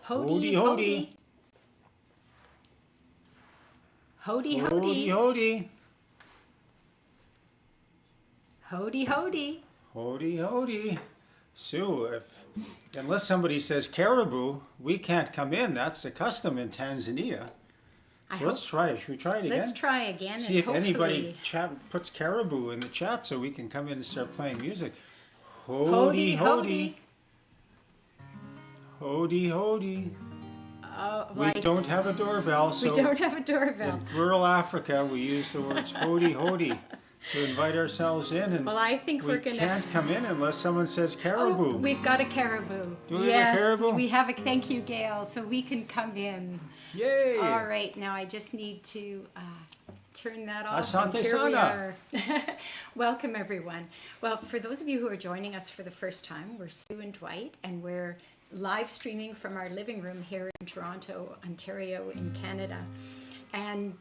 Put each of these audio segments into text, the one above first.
Hody, hody. Hody, Hody, hody. hody. Hody, hody. Hody, hody. Sue, unless somebody says caribou, we can't come in. That's a custom in Tanzania. So let's try it. Should we try it again? Let's try again. See if anybody puts caribou in the chat so we can come in and start playing music. Hody, hody. Hody, hody. We don't have a doorbell, so we don't have a doorbell. In rural Africa, we use the words hody, hody to invite ourselves in. And well, I think we can't come in unless someone says caribou. Oh, we've got a caribou. Do we have a caribou? We have a thank you, Gail, so we can come in. Yay! All right, now I just need to turn that off. Asante Here we sana. are. Welcome, everyone. Well, for those of you who are joining us for the first time, we're Sue and Dwight, and we're live streaming from our living room here in Toronto, Ontario, in Canada. And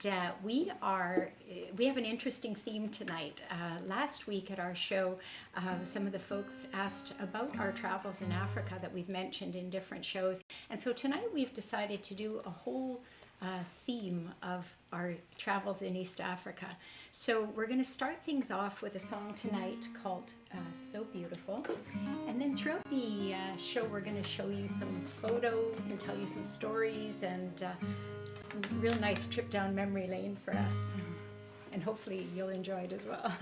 we have an interesting theme tonight. Last week at our show, some of the folks asked about our travels in Africa that we've mentioned in different shows. And so tonight we've decided to do a whole theme of our travels in East Africa. So we're going to start things off with a song tonight called So Beautiful. And then throughout the show, we're going to show you some photos and tell you some stories and some real nice trip down memory lane for us. And hopefully you'll enjoy it as well.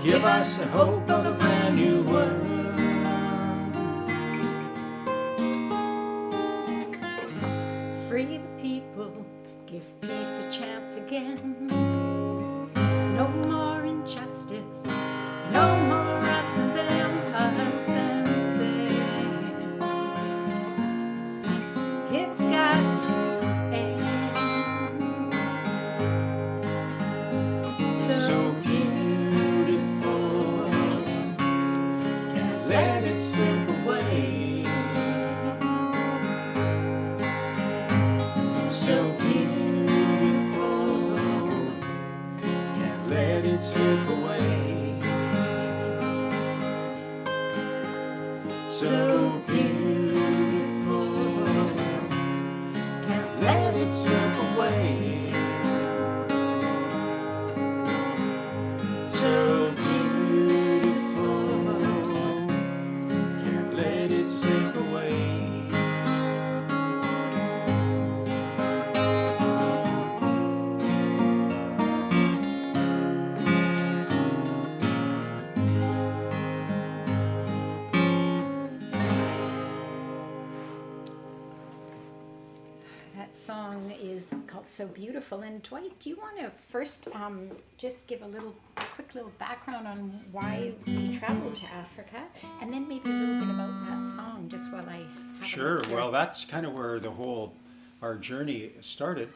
Give us the hope of a brand new world. Free the people, give peace a chance again. No more injustice, no more us and them, us and them. It's got to end. So let it slip away. So beautiful, can't let it slip away. So beautiful, can't let it slip away. So slip away. song is called So Beautiful. And Dwight, do you want to first just give a quick little background on why we traveled to Africa, and then maybe a little bit about that song, just while I have a Sure. look here. Well, that's kind of where our journey started.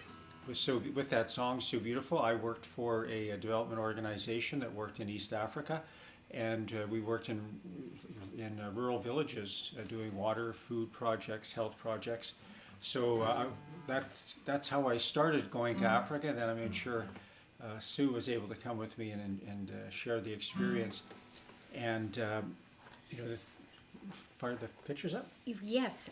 With that song, So Beautiful, I worked for a development organization that worked in East Africa, and we worked in rural villages doing water, food projects, health projects. So that's how I started going to Africa. Then I made sure Sue was able to come with me and share the experience. And fire the pictures up. Yes,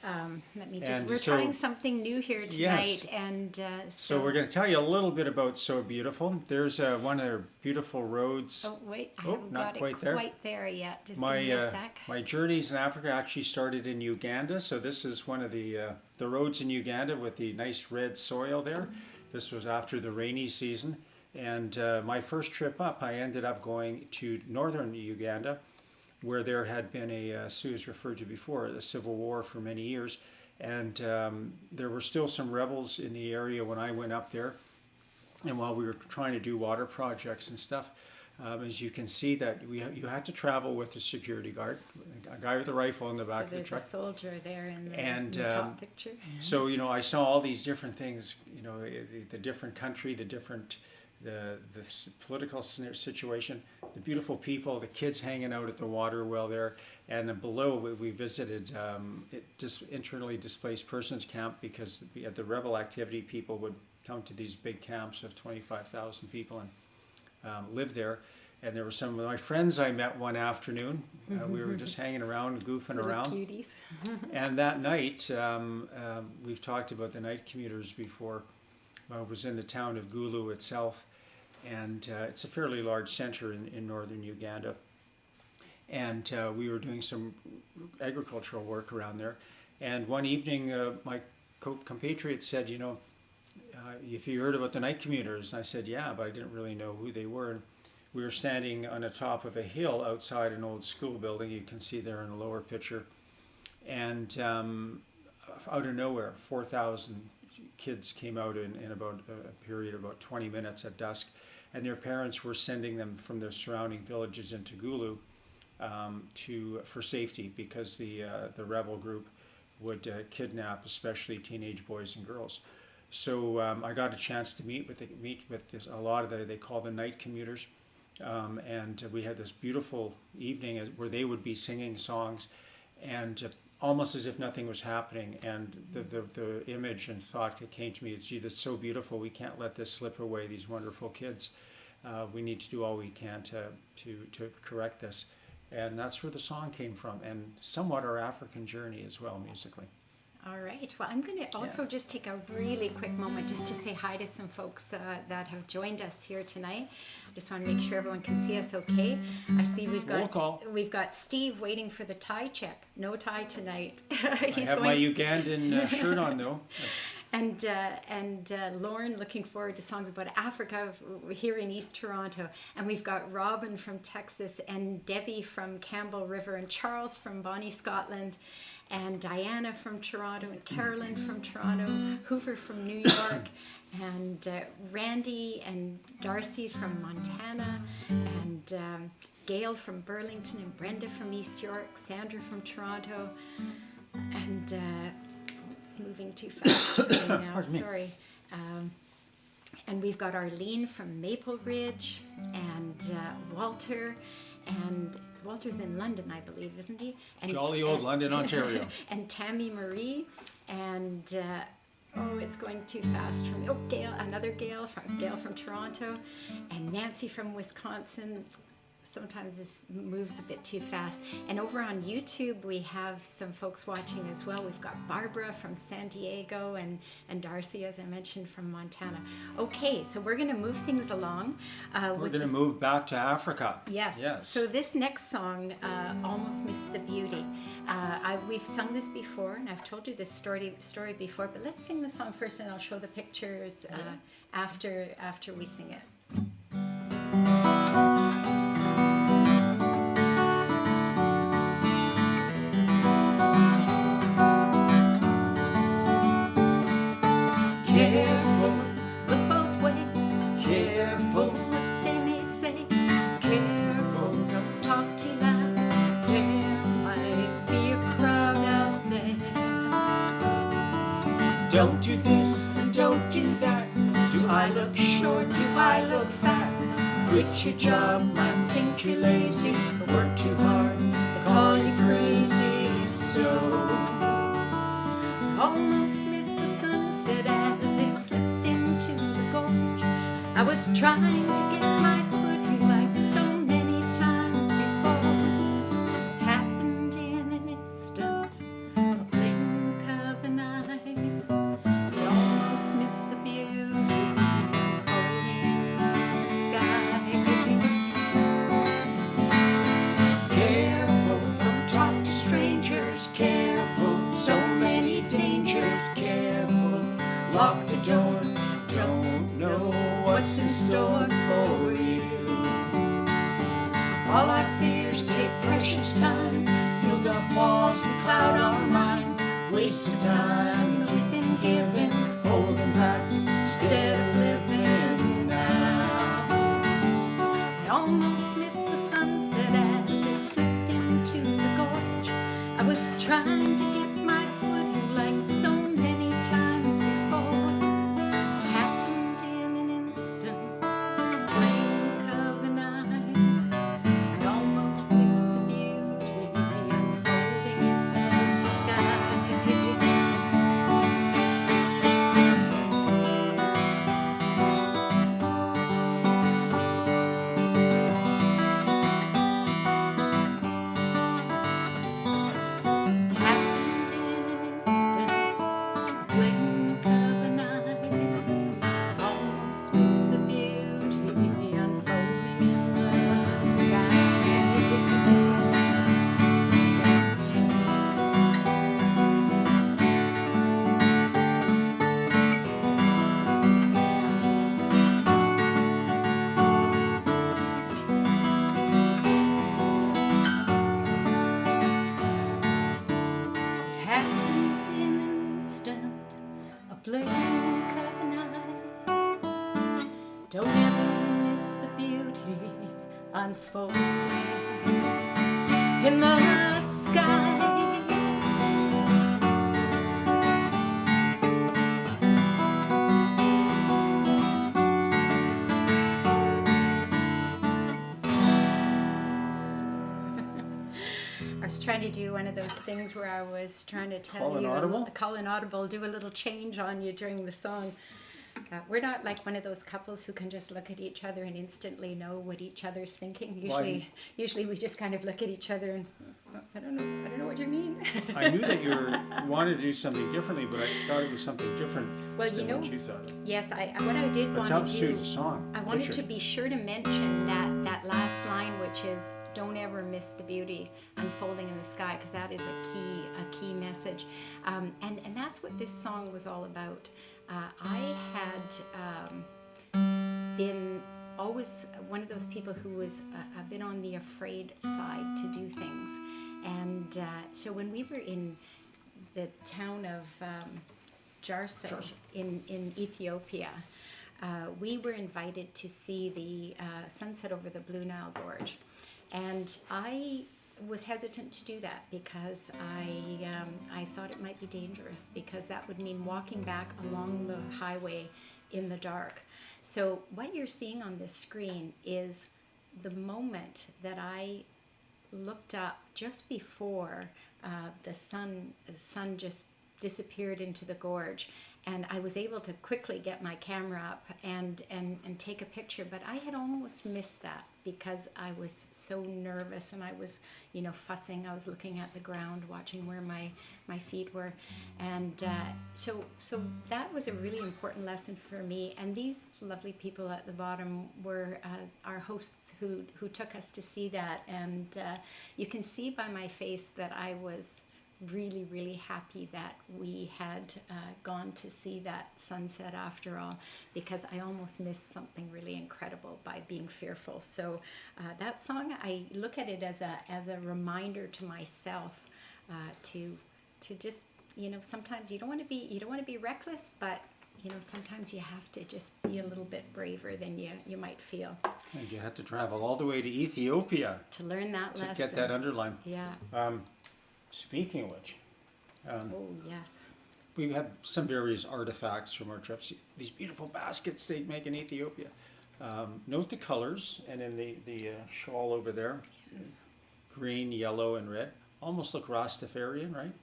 let me just. And We're so- trying something new here tonight, Yes. and So we're going to tell you a little bit about So Beautiful. There's one of their beautiful roads. Oh wait, I Oh, haven't not got quite it there. quite there yet. Just give me a sec. My journeys in Africa actually started in Uganda. So this is one of the roads in Uganda with the nice red soil there. This was after the rainy season. And my first trip up, I ended up going to northern Uganda, where there had been Sue has referred to before, a civil war for many years. And there were still some rebels in the area when I went up there. And while we were trying to do water projects and stuff, as you can see that you had to travel with a security guard, a guy with a rifle in the back So of the there's a truck. soldier there in And, the top picture. So, I saw all these different things, the different country, the political situation, the beautiful people, the kids hanging out at the water well there. And then below we visited internally displaced persons camp, because at the rebel activity, people would come to these big camps of 25,000 people and live there. And there were some of my friends I met one afternoon. We were just hanging around, goofing Little around. cuties. And that night, we've talked about the night commuters before. I was in the town of Gulu itself, and it's a fairly large center in northern Uganda. And we were doing some agricultural work around there. And one evening, my compatriot said, if you heard about the night commuters? And I said, yeah, but I didn't really know who they were. And we were standing on the top of a hill outside an old school building. You can see there in the lower picture. And out of nowhere, 4,000 kids came out in about a period of about 20 minutes at dusk, and their parents were sending them from their surrounding villages into Gulu for safety, because the rebel group would kidnap especially teenage boys and girls. So I got a chance to meet with a lot of they call the night commuters, and we had this beautiful evening where they would be singing songs, and almost as if nothing was happening. And the image and thought that came to me is, gee, that's so beautiful. We can't let this slip away, these wonderful kids. We need to do all we can to correct this. And that's where the song came from, and somewhat our African journey as well, musically. All right. Well, I'm going to also just take a really quick moment just to say hi to some folks that have joined us here tonight. I just want to make sure everyone can see us okay. I see we've got Steve waiting for the tie check. No tie tonight. I have my Ugandan shirt on though. And Lauren looking forward to songs about Africa here in East Toronto. And we've got Robin from Texas, and Debbie from Campbell River, and Charles from Bonnie, Scotland, and Diana from Toronto, and Carolyn from Toronto, Hoover from New York, and Randy and Darcy from Montana, and Gail from Burlington, and Brenda from East York, Sandra from Toronto, and it's moving too fast for me now, sorry. And we've got Arlene from Maple Ridge, and Walter, and Walter's in London, I believe, isn't he? And, Jolly old London, Ontario. And Tammy Marie, and it's going too fast for me. Oh, Gail, another Gail from Toronto, and Nancy from Wisconsin. Sometimes this moves a bit too fast. And over on YouTube, we have some folks watching as well. We've got Barbara from San Diego, and Darcy, as I mentioned, from Montana. Okay, so we're going to move things along. We're going to move back to Africa. Yes. So this next song, Almost Missed the Beauty. We've sung this before, and I've told you this story before, but let's sing the song first, and I'll show the pictures after we sing it. careful what they may say, careful, don't talk too loud, there might be a crowd out there. Don't do this and don't do that. Do I look short, do I look fat? Quit your job, man, think you're lazy. Work too hard, they call you crazy. So Almost missed the sunset as it slipped into the gorge. I was trying to get my footing like so many times before. It happened in an instant, a blink of an eye. I almost missed the beauty unfolding in the sky. careful, don't talk to strangers. Careful, so many dangers. Careful, lock the door. Don't know what's in store for you. All our fears take precious time, build up walls and cloud our mind. Wasted time that we've been given, holding back instead of living now. I almost missed the sunset as it slipped into the gorge. I was trying to get my footing like so many times before. It happened in an instant, blink of an eye. I almost missed the beauty unfolding in the sky. Happened in an instant, blink of an eye. Almost missed the beauty unfolding in the sky. Happens in an instant, a blink of an eye. Don't ever miss the beauty unfolding in the sky. I was trying to do one of those things where I was trying to tell Call an you, audible? call an audible, do a little change on you during the song. We're not like one of those couples who can just look at each other and instantly know what each other's thinking. Usually we just kind of look at each other and I don't know what you mean. I knew that you wanted to do something differently, but I thought it was something different Well, than what you thought. Yes, what I did But want tell to Sue do, the song. I wanted picture. to be sure to mention that last line, which is "Don't ever miss the beauty unfolding in the sky," because that is a key message, and that's what this song was all about. I had been always one of those people who was a bit on the afraid side to do things, and so when we were in the town of Jarso in Ethiopia, we were invited to see the sunset over the Blue Nile Gorge, and I was hesitant to do that because I thought it might be dangerous, because that would mean walking back along the highway in the dark. So what you're seeing on this screen is the moment that I looked up just before the sun just disappeared into the gorge, and I was able to quickly get my camera up and take a picture, but I had almost missed that because I was so nervous and I was, fussing. I was looking at the ground, watching where my feet were, and so that was a really important lesson for me. And these lovely people at the bottom were our hosts who took us to see that, and you can see by my face that I was really, really happy that we had gone to see that sunset after all, because I almost missed something really incredible by being fearful. So that song, I look at it as a reminder to myself to just, sometimes you don't want to be reckless, but sometimes you have to just be a little bit braver than you might feel And you had to travel all the way to Ethiopia to learn that to lesson. get that underline. Yeah. Speaking of which, Oh, yes. we have some various artifacts from our trips. These beautiful baskets they make in Ethiopia. Note the colors, and in the shawl over there, Yes. green, yellow, and red, almost look Rastafarian, right?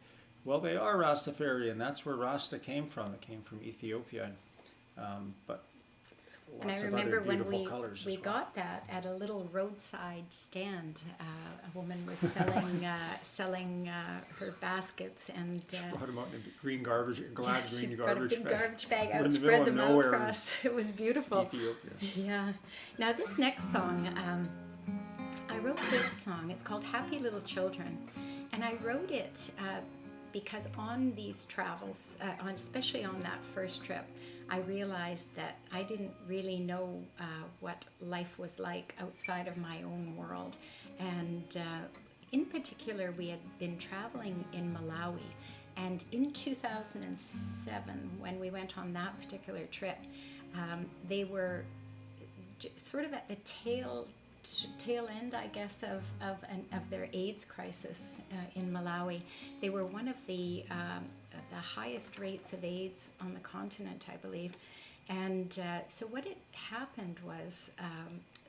Well, they are Rastafarian. That's where Rasta came from. It came from Ethiopia, but And I lots of remember other when beautiful we colors we as well. got that at a little roadside stand. A woman was selling her baskets, and Brought them out in a green garbage, glad she green brought a garbage big bag. garbage bag We're out, in the spread middle of them out nowhere for in us. It was beautiful. Ethiopia. Yeah. Now this next song, I wrote this song. It's called "Happy Little Children," and I wrote it because on these travels, especially on that first trip, I realized that I didn't really know what life was like outside of my own world, and in particular, we had been traveling in Malawi. And in 2007, when we went on that particular trip, they were sort of at the tail end, I guess, of their AIDS crisis in Malawi. They were one of the highest rates of AIDS on the continent, I believe. And so what had happened was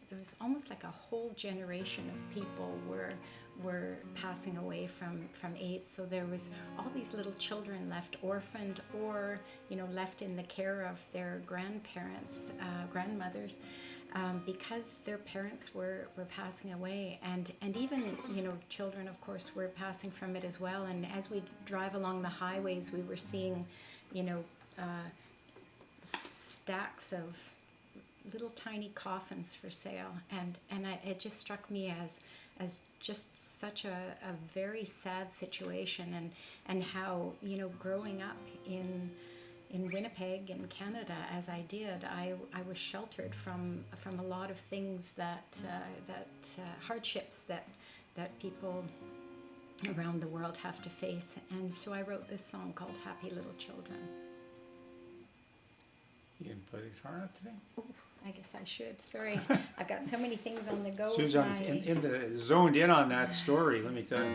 there was almost like a whole generation of people were passing away from AIDS. So there was all these little children left orphaned or left in the care of their grandparents, grandmothers, because their parents were passing away, and even children, of course, were passing from it as well. And as we drive along the highways, we were seeing stacks of little tiny coffins for sale, and it just struck me as just such a very sad situation, and how growing up in Winnipeg in Canada as I did, I was sheltered from a lot of things that hardships that people around the world have to face. And so I wrote this song called "Happy Little Children." You didn't play the guitar out today? Ooh, I guess I should. Sorry, I've got so many things on the go. Sue's zoned in on that story, let me tell you.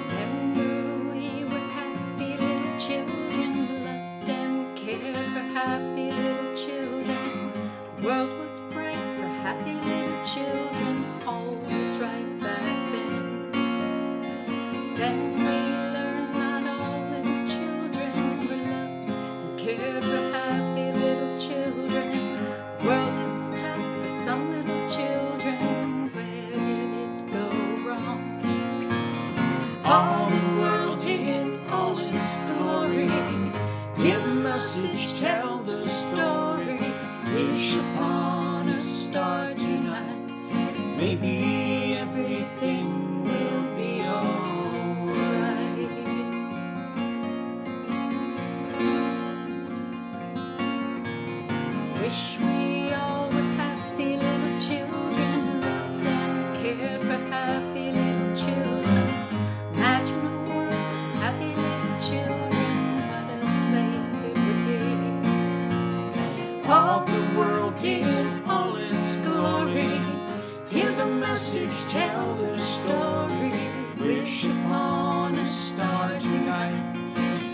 Remember we were happy little children, loved and cared for happy little children. The world was bright for happy little children, all was right back then. Then we learned not all little children were loved and cared for happy little children. The world is tough for some little children. Where did it go wrong? All the world did, all its glory. Give the message, tell the story. Wish upon a star tonight. Maybe everything will be alright. Wish we all were happy little children, loved and cared for happy little children. Imagine a world of happy little children, what a place it would be. All the world did, all its glory. Hear the message, tell the story. Wish upon a star tonight.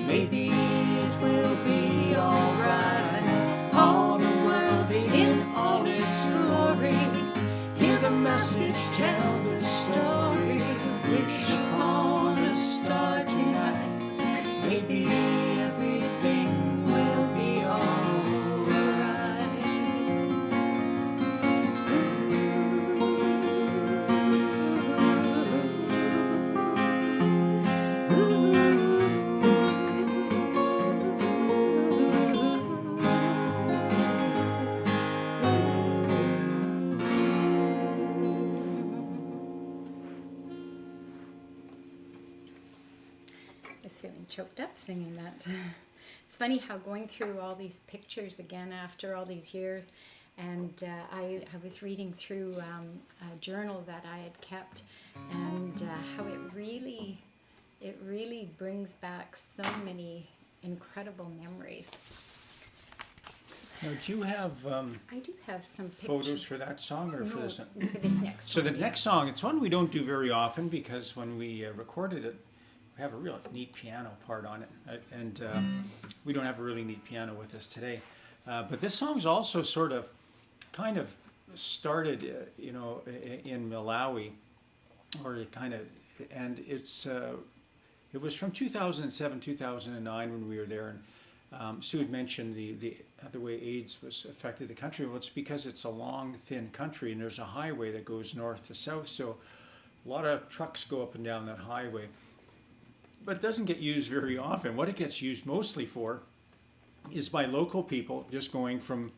Maybe it will be alright. All the world in all its glory. Hear the message, tell the story. Wish upon a star tonight. Maybe everything will be alright. I was feeling choked up singing that. It's funny how going through all these pictures again after all these years, and I was reading through a journal that I had kept, and how it really brings back so many incredible memories. Now, do you have I do have some pictures. photos for that song or for this one? For this next So one. the next song, it's one we don't do very often because when we recorded it, we have a real neat piano part on it, and we don't have a really neat piano with us today. But this song's also sort of, kind of started, in Malawi, or it kind of, and it was from 2007, 2009 when we were there, and Sue had mentioned the way AIDS was affected the country. Well, it's because it's a long, thin country, and there's a highway that goes north to south, so a lot of trucks go up and down that highway. But it doesn't get used very often. What it gets used mostly for is by local people just going from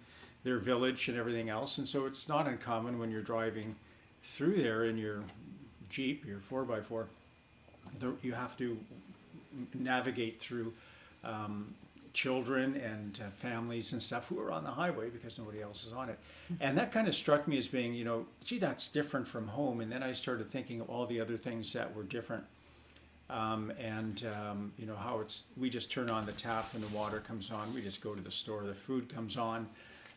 their village and everything else. And so it's not uncommon when you're driving through there in your Jeep, your 4x4, you have to navigate through children and families and stuff who are on the highway because nobody else is on it. And that kind of struck me as being, gee, that's different from home. And then I started thinking of all the other things that were different. How we just turn on the tap when the water comes on, we just go to the store, the food comes on,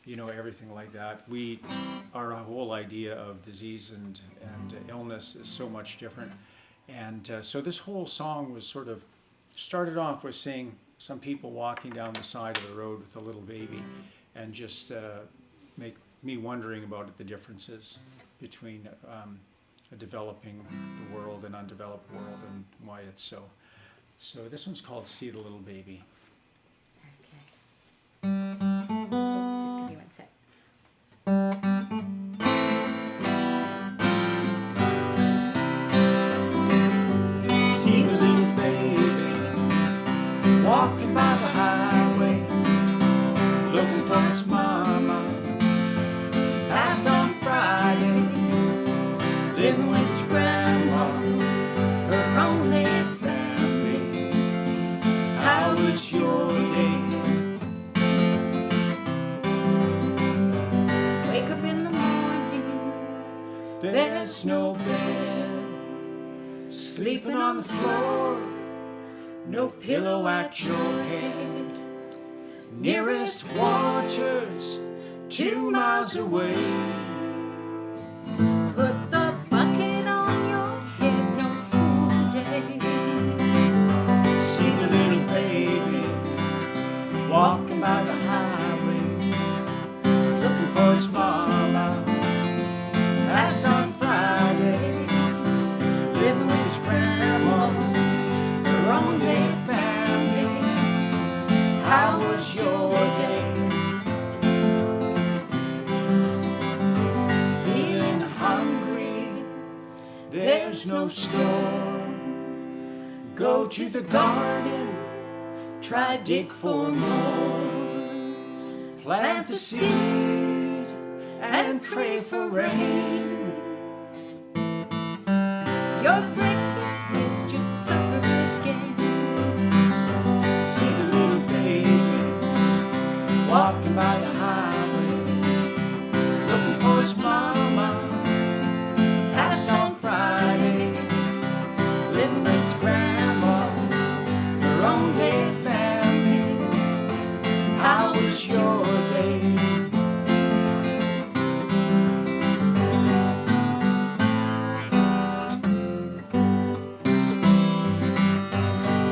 everything like that. Our whole idea of disease and illness is so much different. And so this whole song was sort of started off with seeing some people walking down the side of the road with a little baby, and just make me wondering about the differences between a developing world and undeveloped world, and why it's so. So this one's called See the Little Baby. Okay. Just give me one sec. See the little baby walking by the highway, looking for its mama. Passed on Friday, living with its grandma, her only family. How was your day? Wake up in the morning, There's no bed, sleeping on the floor, no pillow at your head. Nearest water's 2 miles away. put the bucket on your head, no school day. See the little baby walking by the highway, looking for his mama. Passed on Friday, living with his grandma, her only family. How was your day? Feeling hungry, there's no store. Go to the garden, try dig for more. Plant the seed and pray for rain. Your breakfast is just supper again. See the little baby walking by the highway, looking for his mama. Passed on Friday, living with his grandma, her only family. How was your day?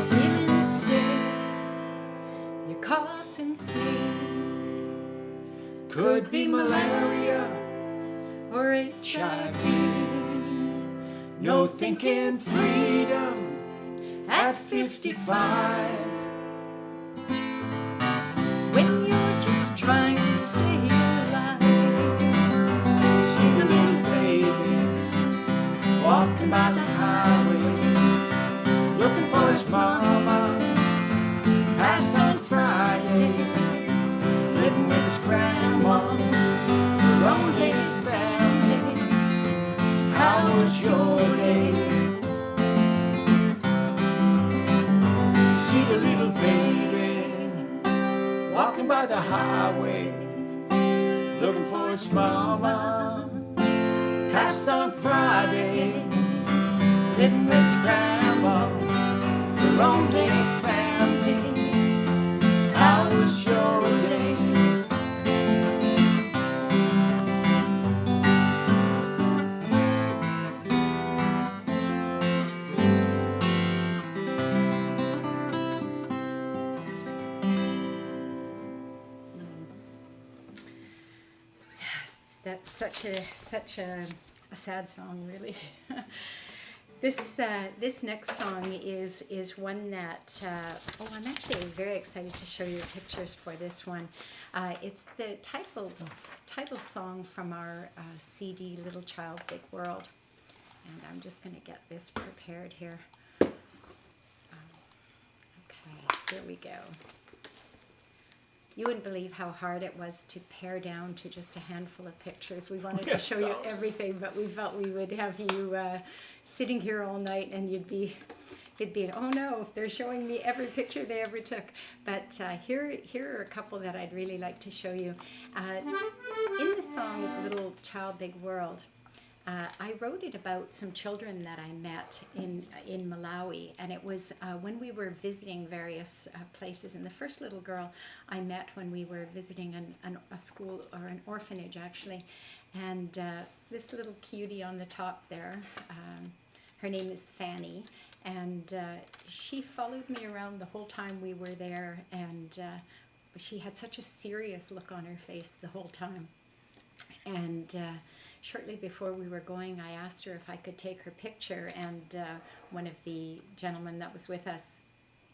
Feeling sick, your cough and sneeze, Could be malaria, or HIV. no thinking freedom at 55. When you're just trying to stay alive. See the little baby walking by the highway, looking for his mama. Passed on Friday, living with his grandma, her only family. How was your day? See the little baby by the highway, looking for its mama. Passed on Friday, living with its grandma. The lonely family, how was your day? That's such a sad song, really. This next song is one that I'm actually very excited to show you pictures for this one. It's the title song from our CD, Little Child Big World, and I'm just going to get this prepared here. Okay, here we go. You wouldn't believe how hard it was to pare down to just a handful of pictures. We wanted to show you everything, but we felt we would have you sitting here all night, and it'd be, oh no, they're showing me every picture they ever took. But here are a couple that I'd really like to show you. In the song Little Child Big World, I wrote it about some children that I met in Malawi, and it was when we were visiting various places. And the first little girl I met when we were visiting a school, or an orphanage actually, and this little cutie on the top there, her name is Fanny, and she followed me around the whole time we were there, and she had such a serious look on her face the whole time. And shortly before we were going, I asked her if I could take her picture, and one of the gentlemen that was with us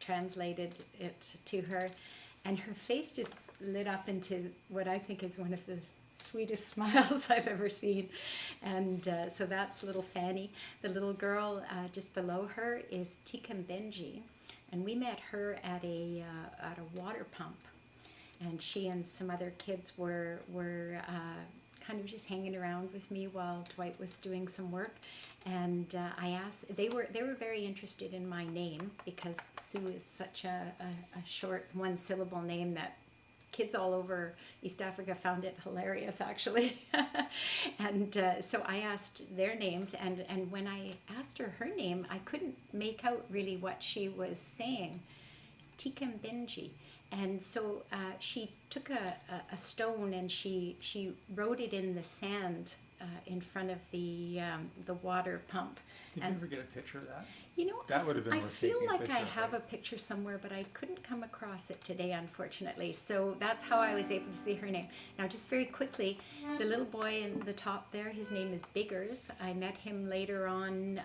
translated it to her, and her face just lit up into what I think is one of the sweetest smiles I've ever seen. And so that's little Fanny. The little girl just below her is Tikambenji, and we met her at a water pump, and she and some other kids were kind of just hanging around with me while Dwight was doing some work. And I asked, they were very interested in my name, because Sue is such a short one-syllable name that kids all over East Africa found it hilarious, actually. And so I asked their names, and when I asked her name, I couldn't make out really what she was saying. Tikambenji. And so she took a stone, and she wrote it in the sand in front of the water pump. Did you ever get a picture of that? You know, that would have been I worth feel taking a like picture I of, have right? a picture somewhere, but I couldn't come across it today, unfortunately. So that's how I was able to see her name. Now, just very quickly, the little boy in the top there, his name is Biggers. I met him later on,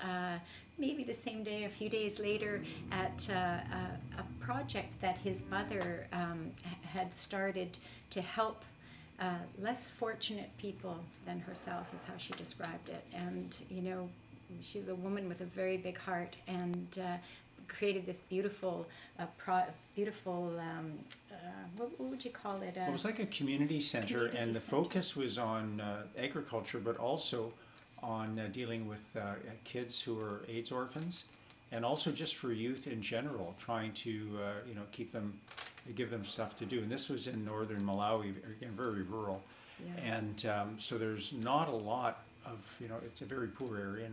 maybe the same day, a few days later, at a project that his mother had started to help less fortunate people than herself, is how she described it. And, you know, she's a woman with a very big heart, and created this beautiful, what would you call it? It was like a community center, and the focus was on agriculture, but also on dealing with kids who are AIDS orphans, and also just for youth in general, trying to give them stuff to do. And this was in northern Malawi, again, very rural. Yeah. And so there's not a lot of, it's a very poor area.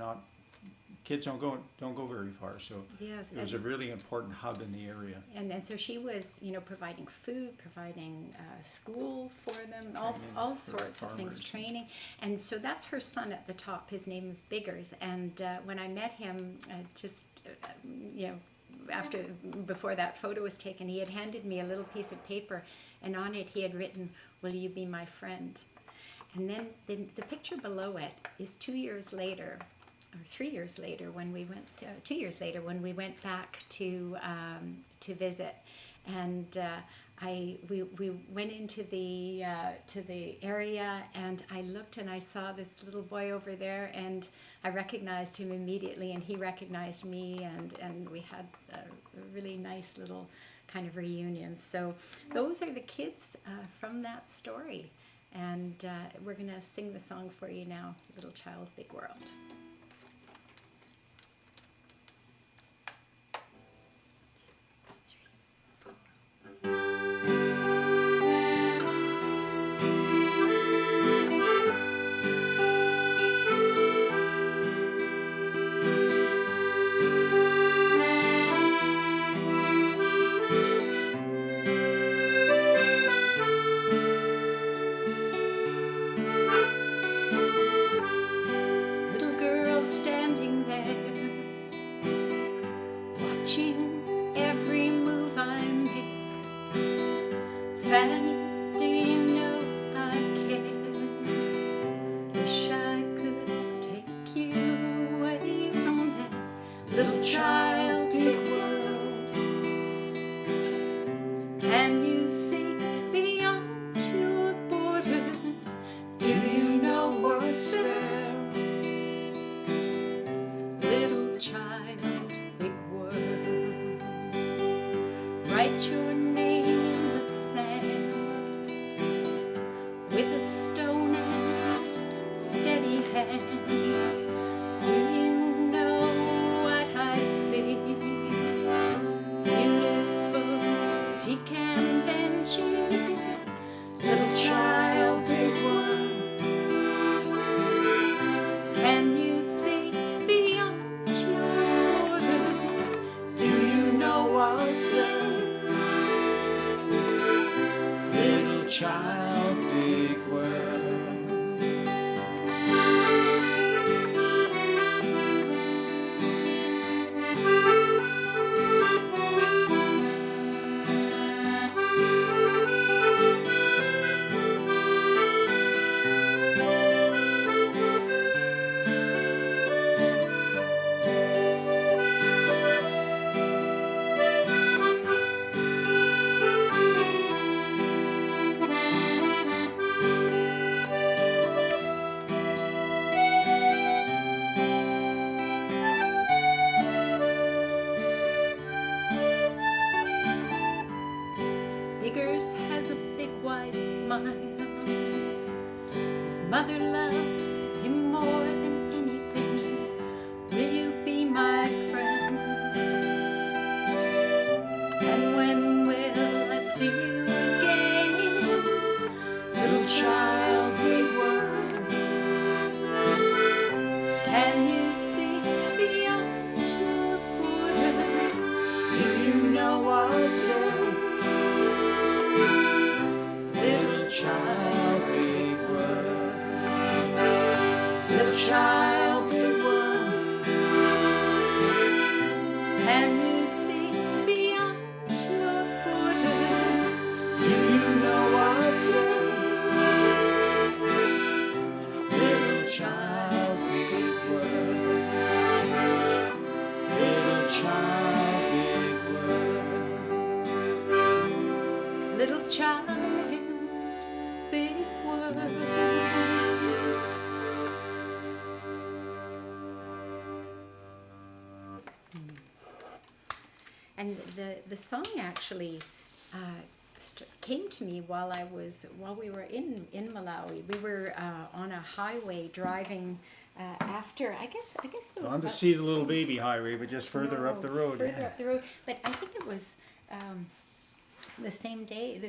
Kids don't go very far. So yes, it was a really important hub in the area. And so she was, providing food, providing school for them, all sorts of things, training. And so that's her son at the top. His name is Biggers. And when I met him, before that photo was taken, he had handed me a little piece of paper, and on it he had written, "Will you be my friend?" And then the picture below it is 2 years later, or 3 years later, when we went 2 years later when we went back to visit, and we went into the to the area, and I looked and I saw this little boy over there, and I recognized him immediately, and he recognized me, and we had a really nice little kind of reunion. So those are the kids from that story, and we're gonna sing the song for you now, Little Child Big World. Little child, big world. Can you see beyond your borders? Do you know what's there? Little child, big world. Write your name in the sand with a stone and steady hand. Do you know what I see? Beautiful pecan benches. Little child, big world. Can you see beyond your borders? Do you know what's there? Little child, big world. Biggers has a big wide smile. His mother loves him more than anything. Will you be my friend? And when will I see you again? Little child, big world. Can you see beyond your borders? Do you know what's there? Little child, big world. Little child, big world. Can you see beyond your borders? Do you know what's there? Little child, big world. Little child, big world. Little child, big world. And the song actually came to me while we were in Malawi. We were on a highway driving after I guess there was On the See the Little Baby highway, but just further up the road. Further up the road, but I think it was. The same day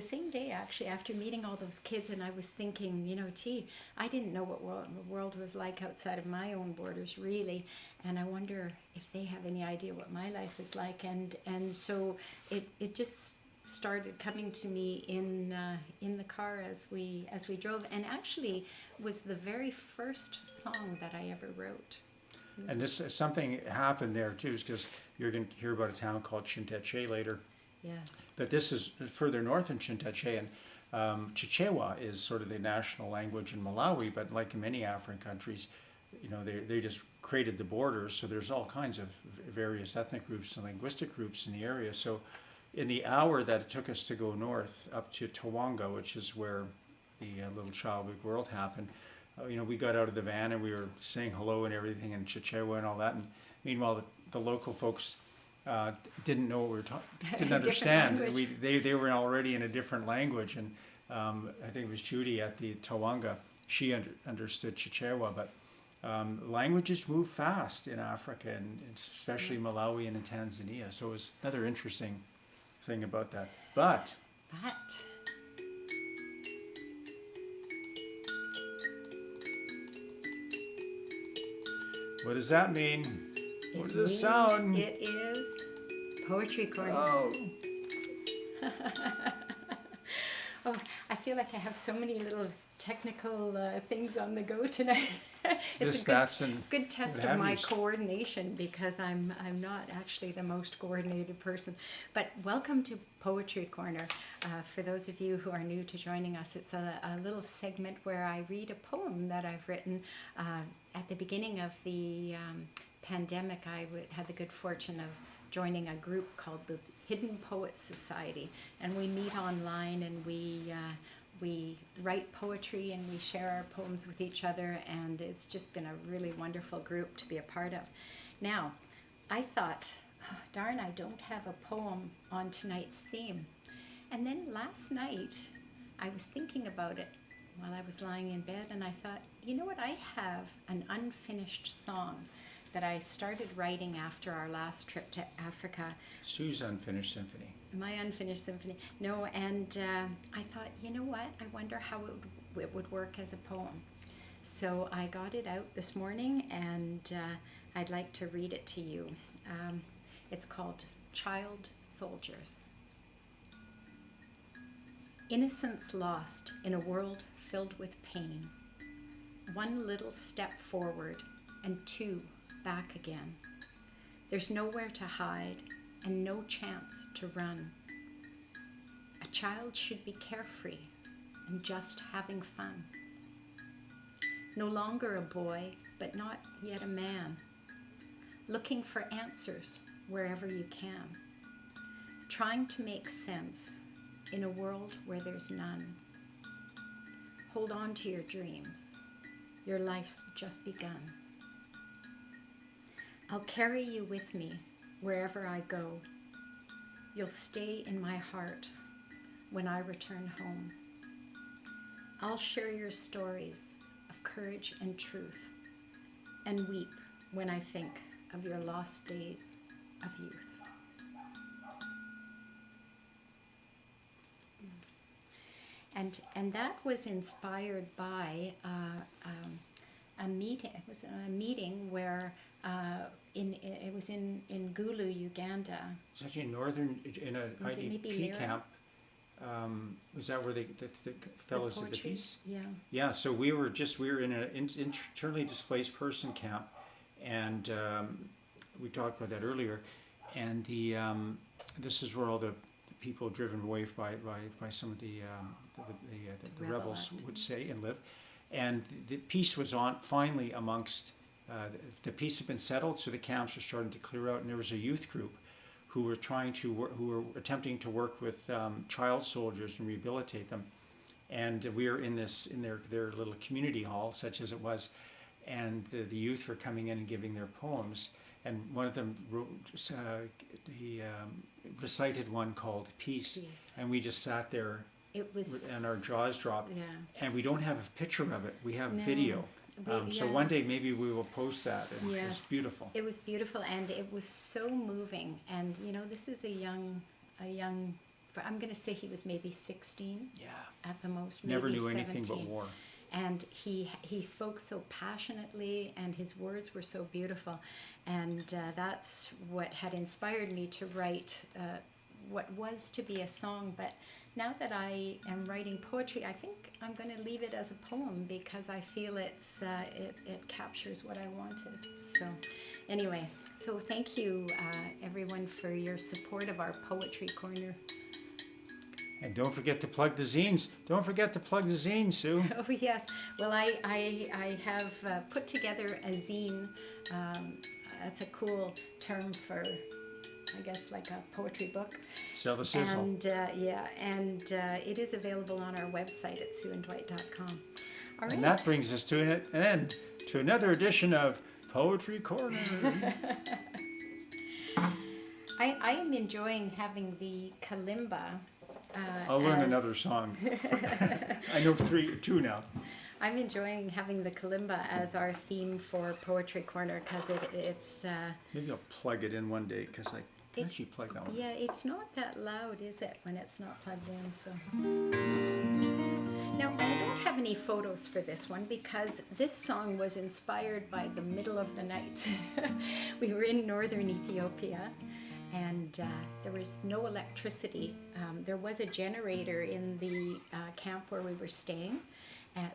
actually, after meeting all those kids, and I was thinking, gee, I didn't know what the world was like outside of my own borders, really, and I wonder if they have any idea what my life is like, and so it just started coming to me in the car as we drove, and actually was the very first song that I ever wrote. And this something happened there too, because you're going to hear about a town called Chinteche later. Yeah. But this is further north in Chinteche, and Chichewa is sort of the national language in Malawi, but like in many African countries, they just created the borders, so there's all kinds of various ethnic groups and linguistic groups in the area. So in the hour that it took us to go north up to Tawanga, which is where the Little Child Big World happened, we got out of the van and we were saying hello and everything in Chichewa and all that, and meanwhile the local folks didn't know what we were didn't understand. They were already in a different language, and I think it was Judy at the Tawanga. She understood Chichewa, but languages move fast in Africa, and especially Malawi and in Tanzania. So it was another interesting thing about that. But what does that mean? What does the sound? It is Poetry Corner. Oh. Oh, I feel like I have so many little technical things on the go tonight. It's a good test of my coordination, because I'm not actually the most coordinated person. But welcome to Poetry Corner. For those of you who are new to joining us, it's a little segment where I read a poem that I've written at the beginning of the pandemic, had the good fortune of joining a group called the Hidden Poets Society, and we meet online, and we write poetry, and we share our poems with each other, and it's just been a really wonderful group to be a part of. Now, I thought, oh, darn, I don't have a poem on tonight's theme. And then last night, I was thinking about it while I was lying in bed, and I thought, you know what, I have an unfinished song that I started writing after our last trip to Africa. Sue's Unfinished Symphony. My unfinished symphony. No, and I thought, you know what, I wonder how it would work as a poem. So I got it out this morning, and I'd like to read it to you. It's called Child Soldiers. Innocence lost in a world filled with pain. One little step forward and two back again. There's nowhere to hide and no chance to run. A child should be carefree and just having fun. No longer a boy, but not yet a man. Looking for answers wherever you can. Trying to make sense in a world where there's none. Hold on to your dreams. Your life's just begun. I'll carry you with me wherever I go. You'll stay in my heart when I return home. I'll share your stories of courage and truth and weep when I think of your lost days of youth. And that was inspired by a meeting. It was a meeting where it was in Gulu, Uganda. It's actually in a IDP camp. Was that where the fellows did the piece? Yeah. Yeah. So we were in an internally displaced person camp, and we talked about that earlier. And this is where all the people driven away by some of the rebels would say and live. And the peace was on finally amongst. The peace had been settled, so the camps were starting to clear out, and there was a youth group who were attempting to work with child soldiers and rehabilitate them. And we were in their little community hall, such as it was, and the youth were coming in and giving their poems. And one of them recited one called Peace, and we just sat there. It was, and our jaws dropped. Yeah. And we don't have a picture of it. We have video. So one day maybe we will post that. And yes. It was beautiful. It was beautiful, and it was so moving. And you know, this is a young. I'm going to say he was maybe 16. Yeah. At the most. Never maybe knew 17. anything but war. And he spoke so passionately, and his words were so beautiful, and that's what had inspired me to write what was to be a song. But now that I am writing poetry, I think I'm going to leave it as a poem because I feel it captures what I wanted. So anyway, so thank you everyone for your support of our Poetry Corner. And don't forget to plug the zines. Don't forget to plug the zines, Sue. Oh yes. Well, I have put together a zine. That's a cool term for, I guess, like a poetry book. Sell the sizzle. And it is available on our website at sueanddwight.com. All right. And that brings us to an end to another edition of Poetry Corner. I am enjoying having the kalimba. I'll learn another song. I know two now. I'm enjoying having the kalimba as our theme for Poetry Corner because it's. Maybe I'll plug it in one day because I can actually plug that one. Yeah, it's not that loud, is it, when it's not plugged in? So. Now, I don't have any photos for this one because this song was inspired by the middle of the night. We were in northern Ethiopia. And there was no electricity. There was a generator in the camp where we were staying,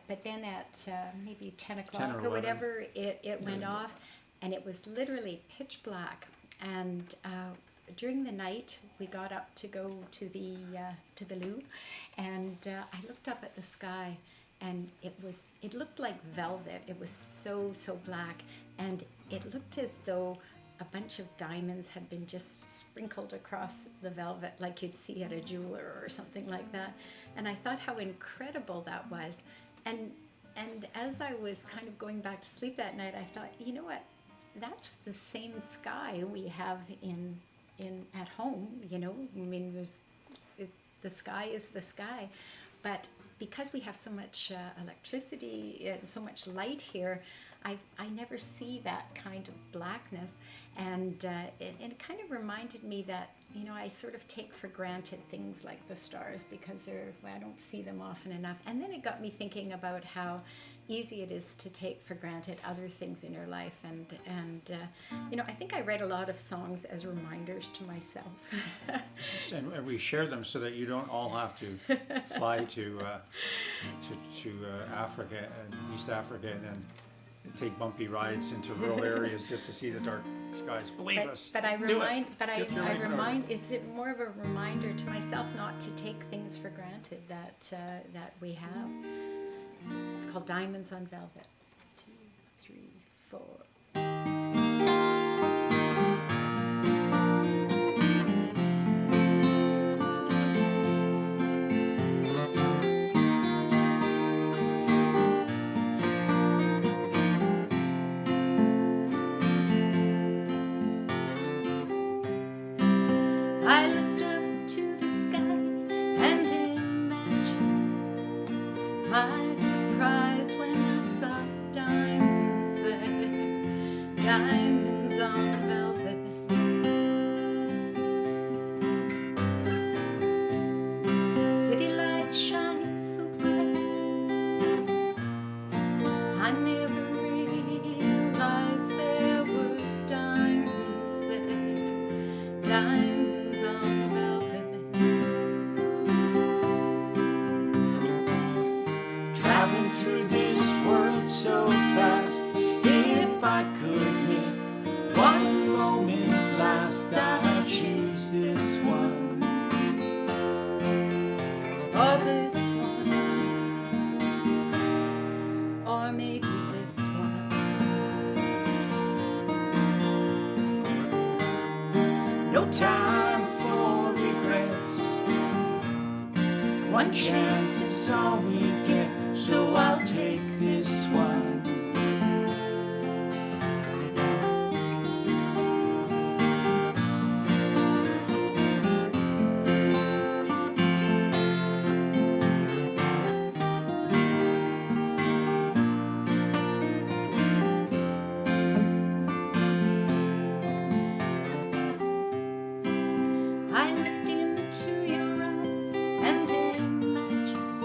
but then at maybe 10 o'clock or whatever, it went off, and it was literally pitch black. And during the night, we got up to go to the loo, and I looked up at the sky, and it looked like velvet. It was so black, and it looked as though a bunch of diamonds had been just sprinkled across the velvet, like you'd see at a jeweler or something like that. And I thought how incredible that was. And as I was kind of going back to sleep that night, I thought, you know what? That's the same sky we have in at home. You know, I mean, the sky is the sky, but because we have so much electricity and so much light here, I never see that kind of blackness, and it kind of reminded me that, you know, I sort of take for granted things like the stars because I don't see them often enough. And then it got me thinking about how easy it is to take for granted other things in your life, and you know, I think I write a lot of songs as reminders to myself. And we share them so that you don't all have to fly to Africa and East Africa and then take bumpy rides into rural areas just to see the dark skies. Believe us. But I Do it. remind, but I Get your life in order. remind. It's more of a reminder to myself not to take things for granted that we have. It's called Diamonds on Velvet. 2, 3, 4. I looked up to the sky and imagined my surprise when I saw diamonds there, diamonds on velvet. City lights shining so bright, I never realized there were diamonds there, diamonds on velvet. Traveling through this world so fast, if I could make one moment last, I'd choose this one. Or this one, or maybe this one. No time for regrets, one chance is all we get, so I'll take this one. I looked into your eyes and imagined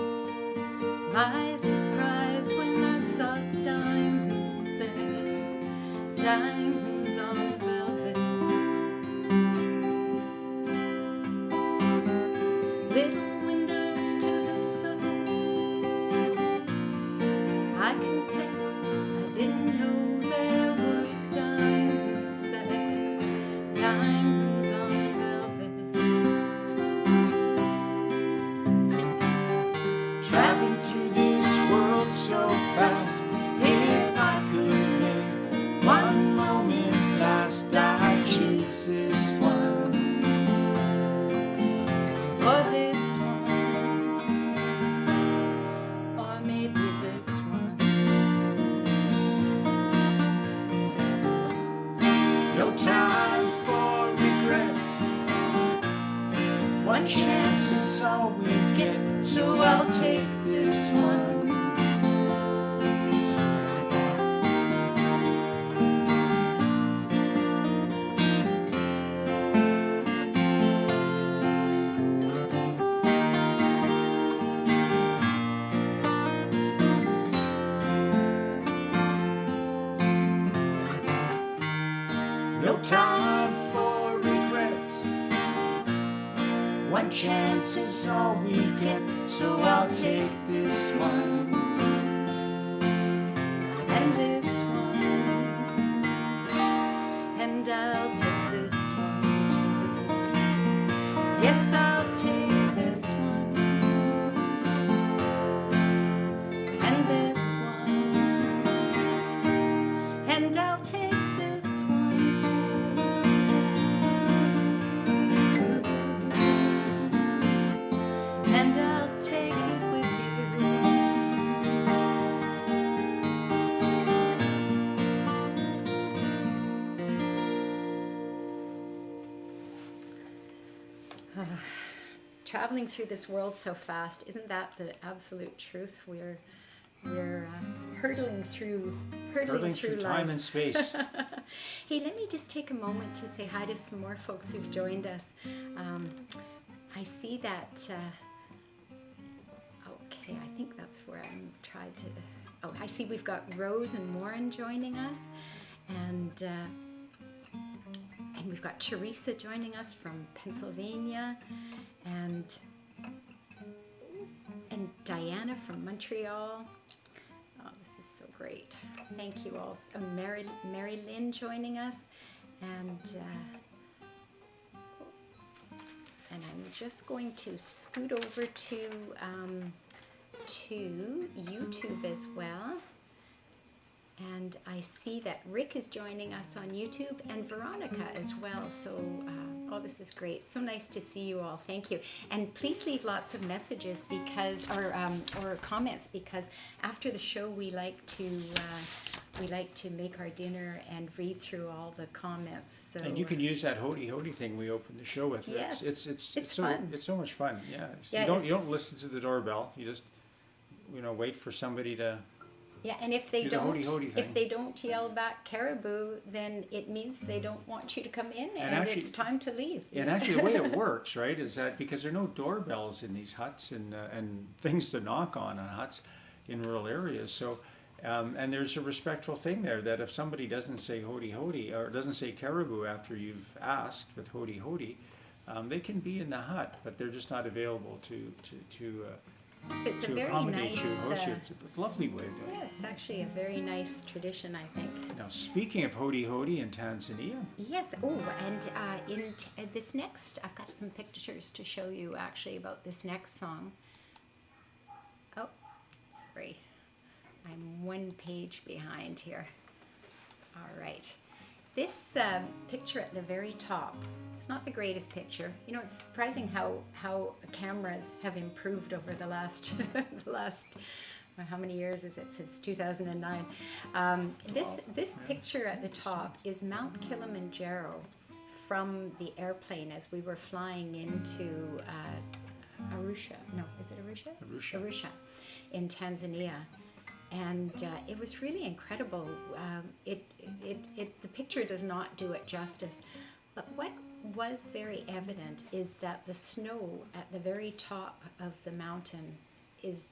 my surprise when I saw diamonds there, diamonds on velvet. Little windows to the sun. I confess I didn't know there were diamonds there, diamonds on velvet. Traveling through this world so fast, if I could make one moment last, I'd choose this one. Or this one, or maybe this one. No time for regrets, one chance is all we get, so I'll take this one. No time for regrets, one chance is all we get, so I'll take this one. And this one, and I'll take this one too. Yes, I'll take this one. And I'll take this one too. And I'll take it with you. Traveling through this world so fast, isn't that the absolute truth? We're hurtling through Hurtling time life. and space. Hey, let me just take a moment to say hi to some more folks who've joined us. I see that. Okay, I think that's where I'm trying to. Oh, I see we've got Rose and Warren joining us, and we've got Teresa joining us from Pennsylvania, and Diana from Montreal. Oh, this is so great. Thank you all. Oh, Mary Lynn joining us, and I'm just going to scoot over to YouTube as well. And I see that Rick is joining us on YouTube and Veronica as well. So, oh, this is great. So nice to see you all. Thank you. And please leave lots of messages because, or comments, because after the show we like to make our dinner and read through all the comments. So, And you can use that hody thing we opened the show with. Yes, It's fun. It's so much fun. Yeah. Yeah, You don't listen to the doorbell. You just wait for somebody to. Yeah, and if they Do the don't, hody-hody if thing. they don't yell back caribou, then it means they don't want you to come in, and actually- it's time to leave. And actually, the way it works, right, is that because there are no doorbells in these huts and things to knock on huts in rural areas, so and there's a respectful thing there that if somebody doesn't say hody or doesn't say caribou after you've asked with hody, they can be in the hut, but they're just not available to It's a to very accommodate nice. you and host you. It's a lovely way of doing Yeah, it's actually a very nice tradition, I think. it. Now, speaking of hody in Tanzania, Yes. Oh, and this next, I've got some pictures to show you actually about this next song. Oh, sorry, I'm one page behind here. All right. This picture at the very top, it's not the greatest picture. You know, it's surprising how cameras have improved over the last, how many years is it? Since 2009. This picture at the top is Mount Kilimanjaro from the airplane as we were flying into Arusha. No, is it Arusha? Arusha in Tanzania. And it was really incredible. The picture does not do it justice. But what was very evident is that the snow at the very top of the mountain is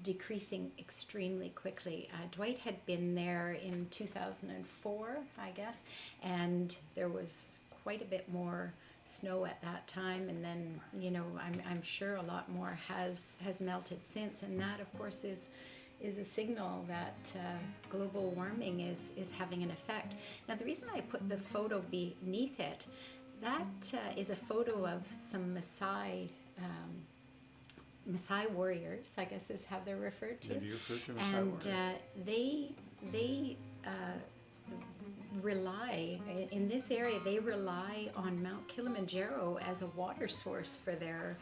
decreasing extremely quickly. Dwight had been there in 2004, I guess, and there was quite a bit more snow at that time, and then I'm sure a lot more has melted since, and that of course is a signal that global warming is having an effect. Now, the reason I put the photo beneath it, that is a photo of some Maasai warriors, I guess is how they're referred to. maybe you refer to them as And that they rely, in this area, they rely on Mount Kilimanjaro as a water source for their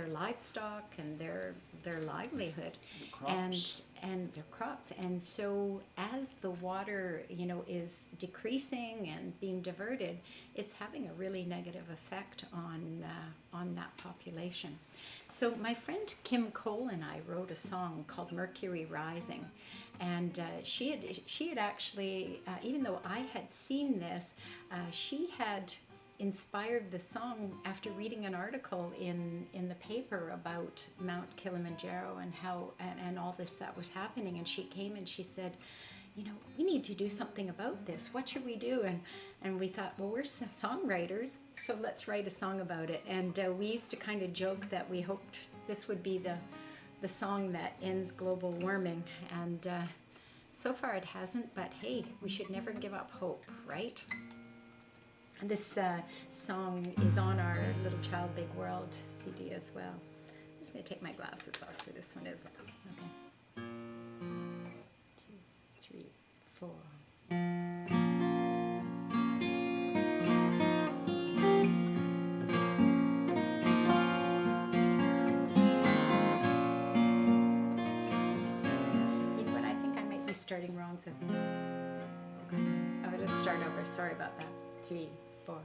livestock and their livelihood crops. and their crops. And so as the water is decreasing and being diverted, it's having a really negative effect on that population. So my friend Kim Cole and I wrote a song called Mercury Rising, and she had actually, even though I had seen this, she had inspired the song after reading an article in the paper about Mount Kilimanjaro and how and all this that was happening. And she came and she said, we need to do something about this. What should we do? And we thought, well, we're songwriters, so let's write a song about it. And we used to kind of joke that we hoped this would be the song that ends global warming. And so far it hasn't, but hey, we should never give up hope, right? And this song is on our Little Child Big World CD as well. I'm just going to take my glasses off for this one as well. Okay. 2, 3, 4. starting wrong. So, okay. Oh, let's start over. Sorry about that. 3, 4.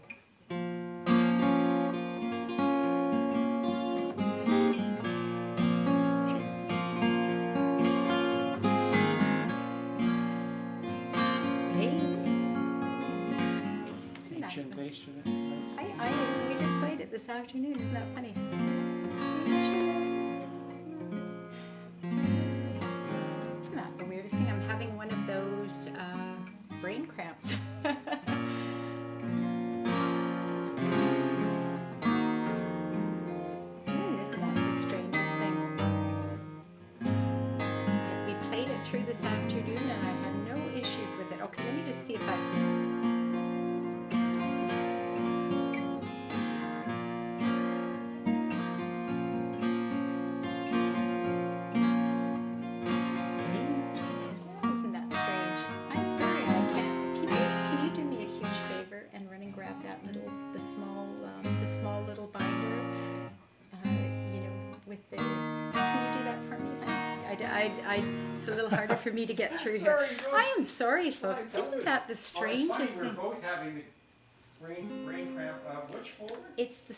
Hey. Isn't that Ancient fun? bass to it. Nice. We just played it this afternoon. Isn't that funny? Isn't that the weirdest thing? I'm having one of those brain cramps. Isn't that the strangest thing? We played it through this afternoon and I had no issues with it. Okay, let me just see if I... Isn't that strange? I'm sorry, I can't. Can you do me a huge favor and run and grab that the small little binder, with the. Can you do that for me? It's a little harder for me to get through here. Sorry, Joyce. I am sorry, folks. Fine, don't Isn't do that the Oh, it's strangest funny, we're thing? both having the brain cramp. Which folder? It's the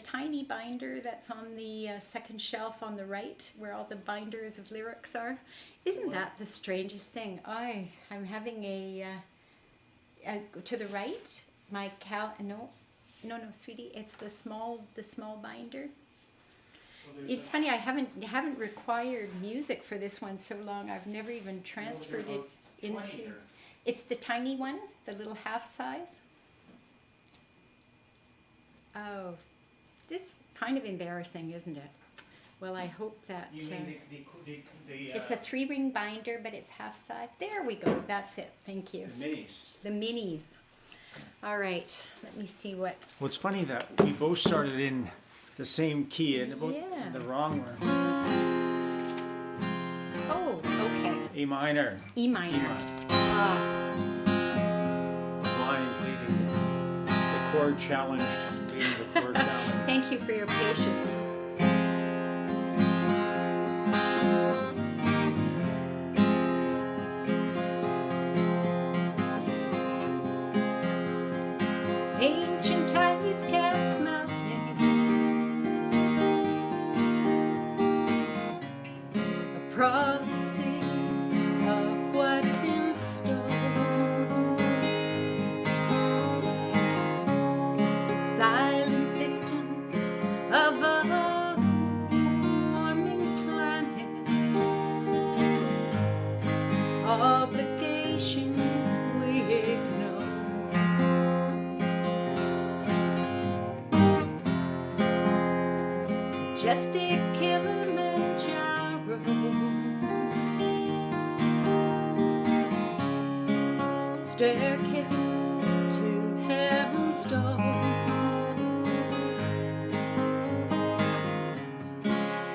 tiny binder that's on the second shelf on the right, where all the binders of lyrics are. Isn't that the strangest thing? I'm having to the right. No, sweetie. It's the small binder. Well, It's funny. I haven't required music for this one so long. I've never even transferred it into. It's the tiny one, the little half size. Oh, this is kind of embarrassing, isn't it? Well, I hope that You mean the it's a 3-ring binder, but it's half size. There we go. That's it. Thank you. the minis? The minis. All right. Let me see what. Well, it's funny that we both started in the same key and both Yeah. the wrong one. Oh, okay. A minor. E minor. E minor. Ah, Blind leading the chord challenge. Leading the chord challenge. thank you for your patience. Ancient ice caps melting, a prophecy of what's in store. Silent victims of a warming planet, obligations we ignore. Majestic Kilimanjaro, staircase to heaven's door.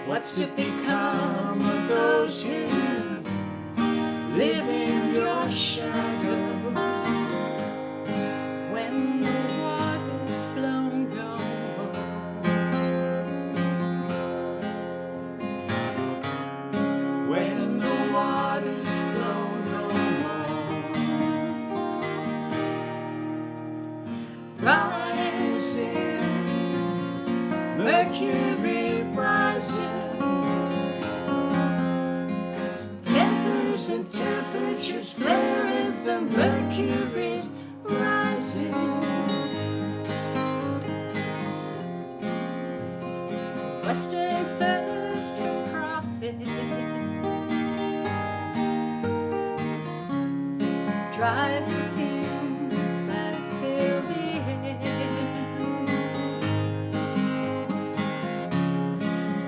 What's to become of those who live in your shadow when the water's flown no more? When the waters flow no more. Rising, Mercury rising. tempers and temperatures flare as the mercury's rising. Western thirst for profit drives the things that fill the air.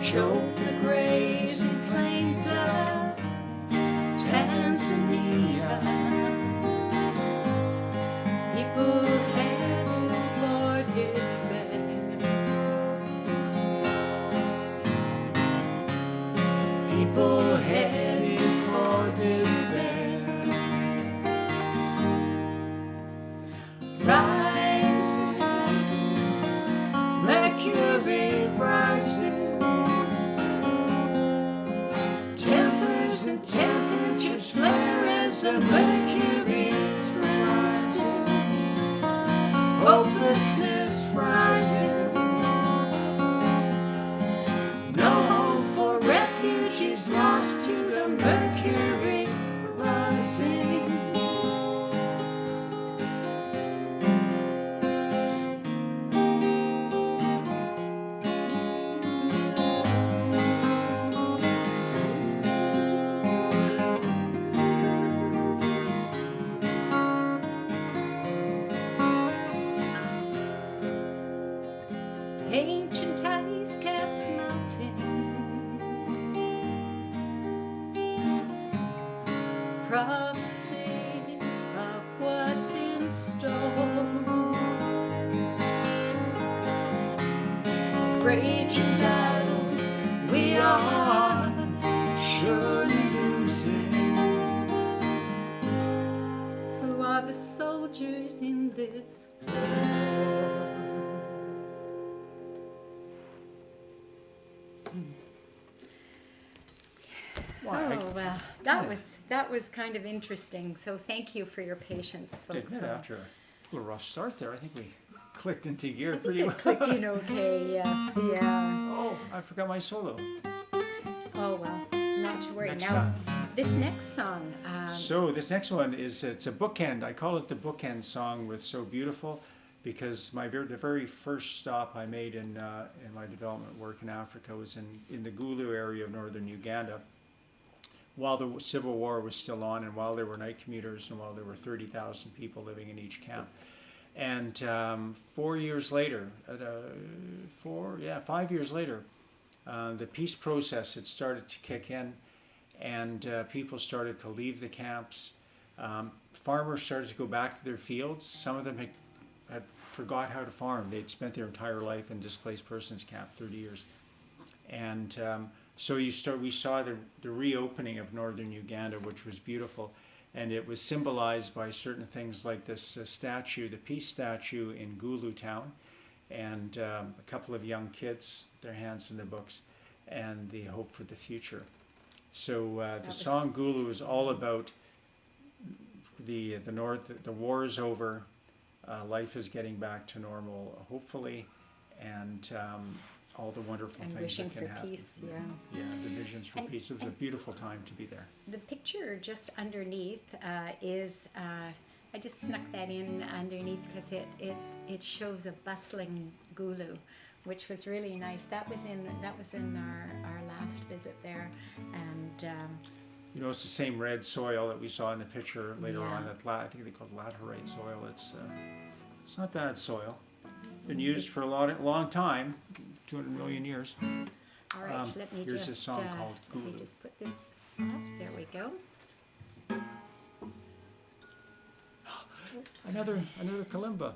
Choke the grazing plains of Tanzania. People headed for despair. People headed for despair. Rising, Mercury rising. tempers and temperatures flaring raging battle we are surely losing. who are the soldiers in this war. Why? Oh well, that was kind of interesting. So thank you for your patience, I folks. admit, after a little rough start there, I think we clicked into gear I think pretty it well. clicked in okay. Yes, yeah. Oh, I forgot my solo. Oh well, not to worry. Next Now, time. this next song. So this next one is, it's a bookend. I call it the bookend song with So Beautiful, because the very first stop I made in my development work in Africa was in the Gulu area of northern Uganda, while the Civil War was still on, and while there were night commuters, and while there were 30,000 people living in each camp. And 4 years later, 5 years later, the peace process had started to kick in, and people started to leave the camps. Farmers started to go back to their fields. Some of them had forgot how to farm. They'd spent their entire life in displaced persons camp, 30 years. And so we saw the reopening of northern Uganda, which was beautiful. And it was symbolized by certain things like this statue, the peace statue in Gulu town, and a couple of young kids, their hands in their books, and the hope for the future. So the song Gulu is all about the north. The war is over, life is getting back to normal, hopefully, and all the wonderful And things wishing that can for happen. peace, yeah. Yeah, the visions for peace. It was a beautiful time to be there. The picture just underneath is, I just snuck that in underneath because it shows a bustling Gulu, which was really nice. That was in our last visit there, and You know, it's the same red soil that we saw in the picture later Yeah. on. I think they call it laterite soil. It's not bad soil. Been used for a long time, 200 million years. all right, let me here's just a song called let me Gulu. just put this off. There we go. Oops. Another kalimba.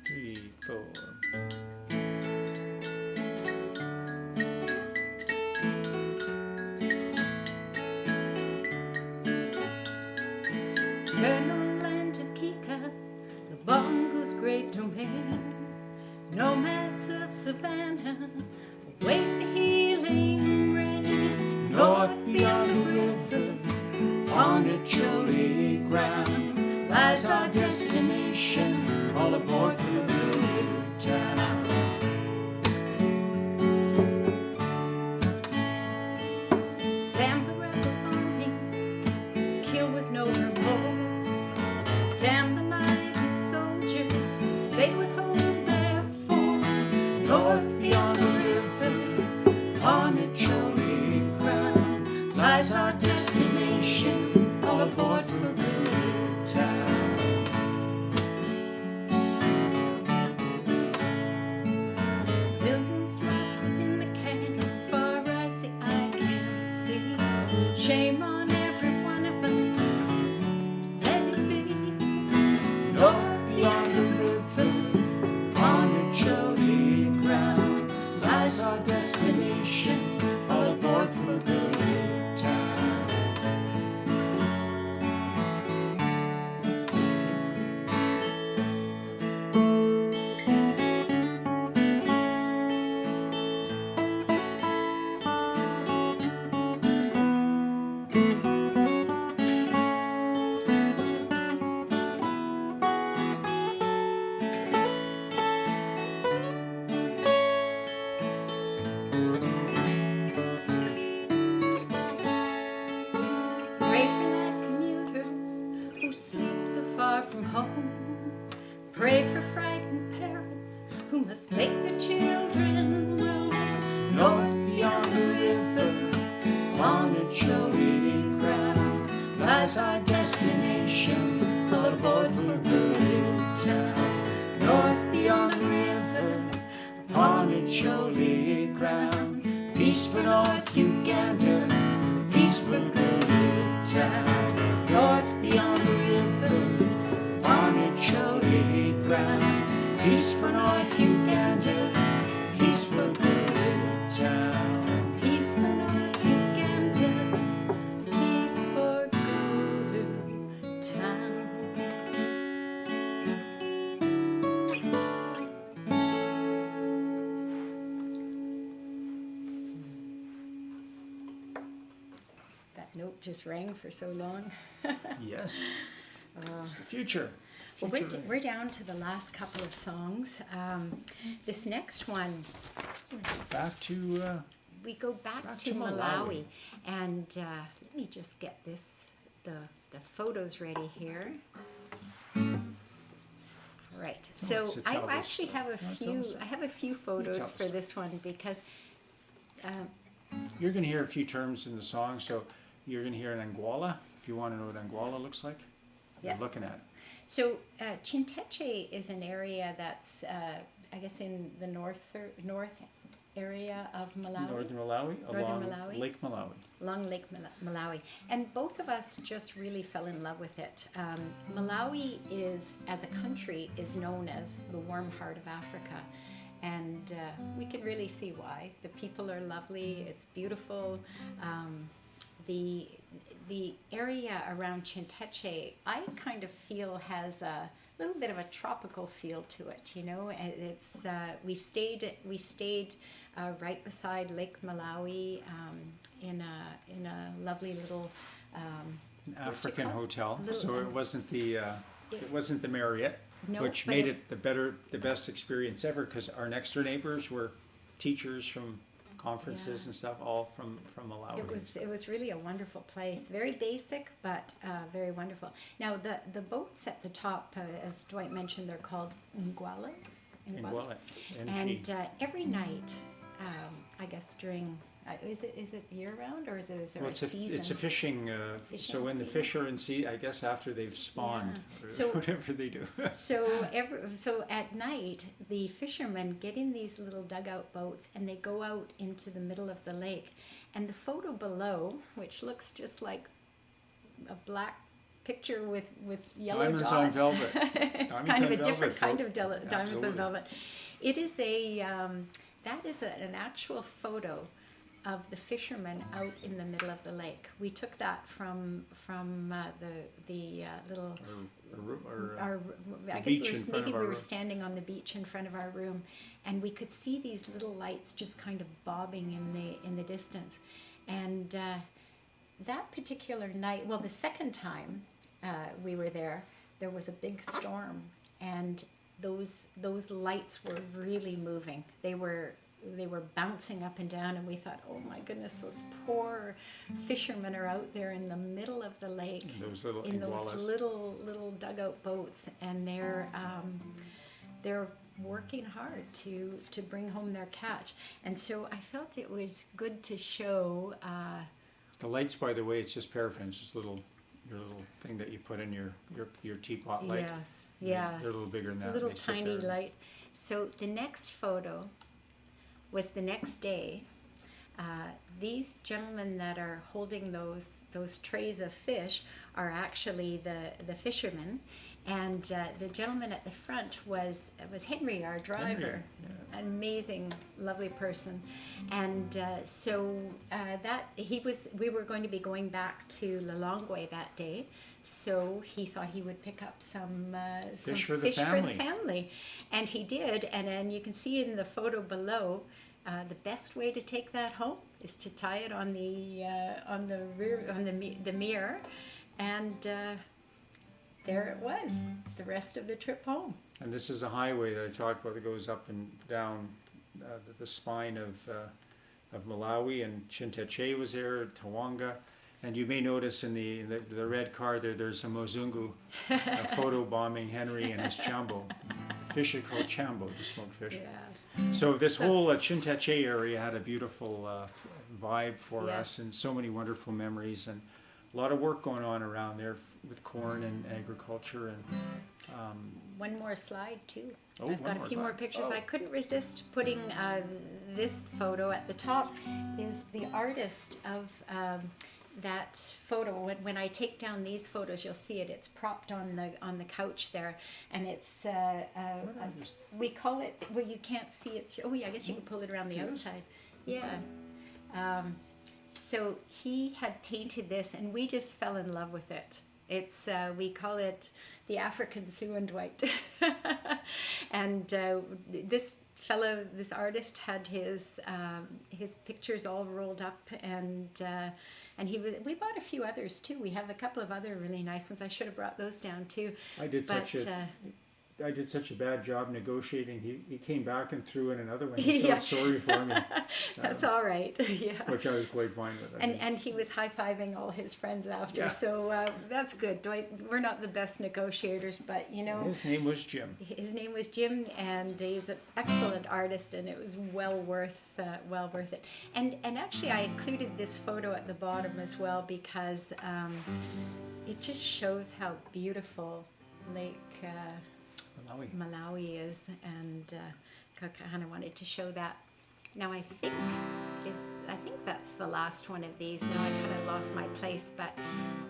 Three, four. Eternal land of Kika, the Bongo's great domain. Nomads of savannah await the healing rain. North beyond the river, on a chilly ground, lies our destination. All aboard for Gulu town. Damn the rebel army, kill with no remorse. Damn the mighty soldiers, as they withhold their force. North beyond the river, on a chilly ground, lies our destination. All aboard for Gulu town. Millions lost within the camp, as far as the eye can see. Shame on every one of us, let it be. North beyond the river, on a chilly ground, lies our destination. All aboard for Gulu town. Pray for night commuters who sleep so far from home. Pray for frightened parents who must make their children roam. North beyond the river, on a chilly ground, lies our destination. All aboard for Gulu town. North beyond the river, on its holy ground. Peace for North Uganda, peace for Gulu town. North beyond the river, on its holy ground. Peace for North Uganda, peace for Gulu town. Peace for North Uganda, peace for Gulu town. That note just rang for so long. Yes. It's the future. Well, Future. we're down to the last couple of songs. This next one, Back to we go back to to Malawi. Malawi. And let me just get the photos ready here. Right. So it's a I television. actually have a tell few. us. I have a few photos tell for us. this one because You're going to hear a few terms in the song, so you're going to hear an Anguala, if you want to know what Anguala looks like. Yes. You're looking at it. so Chinteche is an area that's I guess in the north area of Malawi. Northern Malawi, Northern along Malawi. Lake Malawi. Along Lake Malawi. And both of us just really fell in love with it. Malawi is, as a country, is known as the warm heart of Africa. And we can really see why. The people are lovely, it's beautiful. The area around Chinteche, I kind of feel has a little bit of a tropical feel to it, you know. It's we stayed right beside Lake Malawi in a lovely little An African call it? hotel, Little- so it wasn't the Marriott, No, which but made it the best experience ever, because our next door neighbors were teachers from conferences Yeah. and stuff, all from Malawi. It was really a wonderful place. Very basic, but very wonderful. Now the boats at the top, as Dwight mentioned, they're called Ngwalas. Anguala, And every night, I guess during is it year round or is there well, a season? it's a fishing. Fishing So when the season? fish are in sea, I guess after they've spawned, Yeah. or So- whatever they do. So at night, the fishermen get in these little dugout boats and they go out into the middle of the lake. And the photo below, which looks just like a black picture with yellow Diamonds dots. on velvet. It's Diamonds kind of on a different velvet, kind folk. of diamonds on Absolutely. velvet. It is that is an actual photo of the fishermen out in the middle of the lake. We took that from the little our I guess beach in front maybe of our we were room. standing on the beach in front of our room, and we could see these little lights just kind of bobbing in the distance. And that particular night, well, the second time we were there was a big storm, and those lights were really moving. They were bouncing up and down, and we thought, oh my goodness, those poor fishermen are out there in the middle of the lake Those little in those Angualas. little dugout boats, and they're working hard to bring home their catch. And so I felt it was good to show. The lights, by the way, it's just paraffin. It's just your little thing that you put in your teapot light. Yes, yeah, They're a little bigger than that. a little They sit tiny there. light. So the next photo was the next day. These gentlemen that are holding those trays of fish are actually the fishermen, and the gentleman at the front was Henry, our driver. Henry, yeah. Amazing, lovely person, and we were going to be going back to Lilongwe that day. So he thought he would pick up some Fish for the fish for the family. family, and he did. And then you can see in the photo below, the best way to take that home is to tie it on the mirror, and there it was, the rest of the trip home. And this is a highway that I talked about that goes up and down the spine of Malawi, and Chinteche was there, Tawanga. And you may notice in the red car there's a Mozungu photo bombing Henry and his chambo. Fish are called chambo, the smoked fish. Yeah. So this whole Chinteche area had a beautiful vibe for Yes. us, and so many wonderful memories. And a lot of work going on around there with corn and agriculture and. One more slide too. Oh, I've one when more a few more slide. pictures. Oh. I couldn't resist putting this photo at the top. Is the artist of that photo. When I take down these photos, you'll see it. It's propped on the couch there, and it's we call it. Well, you can't see it. Oh yeah, I guess you can pull it around the outside. Yeah. So he had painted this, and we just fell in love with it. It's we call it the African Sue and Dwight, and this artist had his pictures all rolled up, and we bought a few others too. We have a couple of other really nice ones. I should have brought those down too. I did such a bad job negotiating. He came back and threw in another one. Yeah. He felt sorry for me. That's all right. Yeah. Which I was quite fine with. And he was high-fiving all his friends after, Yeah. so that's good. Dwight, we're not the best negotiators, but you know. His name was Jim. His name was Jim, and he's an excellent artist, and it was well worth it. And actually, I included this photo at the bottom as well because it just shows how beautiful Lake Malawi is, and I kind of wanted to show that. Now I think that's the last one of these. Now I kind of lost my place, but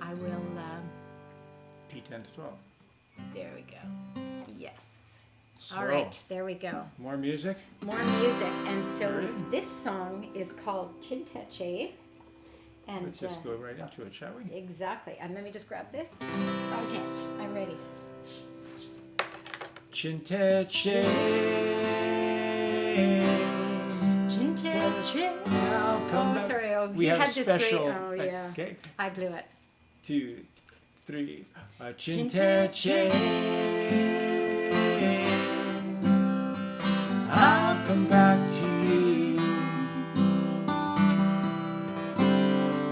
I will. P10 to 12. There we go. Yes. So, All right, there we go. More music. More music, and so Alright. this song is called Chinteche. And Let's just go right into it, shall we? exactly. And let me just grab this. Okay, I'm ready. Chinteche. Chinteche. Now come Oh, back. sorry. Oh, We you have had a this special. great. Oh, yeah. Okay. I blew it. 2, 3. Chinteche. Chinteche. I'll come back to you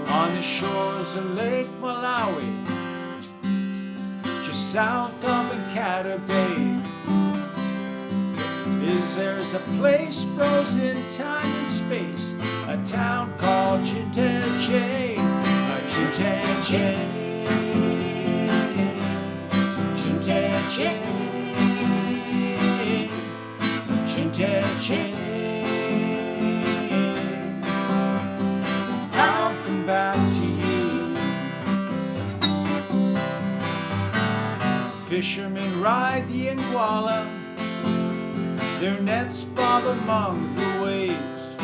on the shores of Lake Malawi, just south of Ikata Bay. There's a place frozen in time and space, a town called Chinteche. Chinteche. Chinteche. Chinteche. I'll come back to you. Fishermen ride the Iguala, their nets bob among the waves.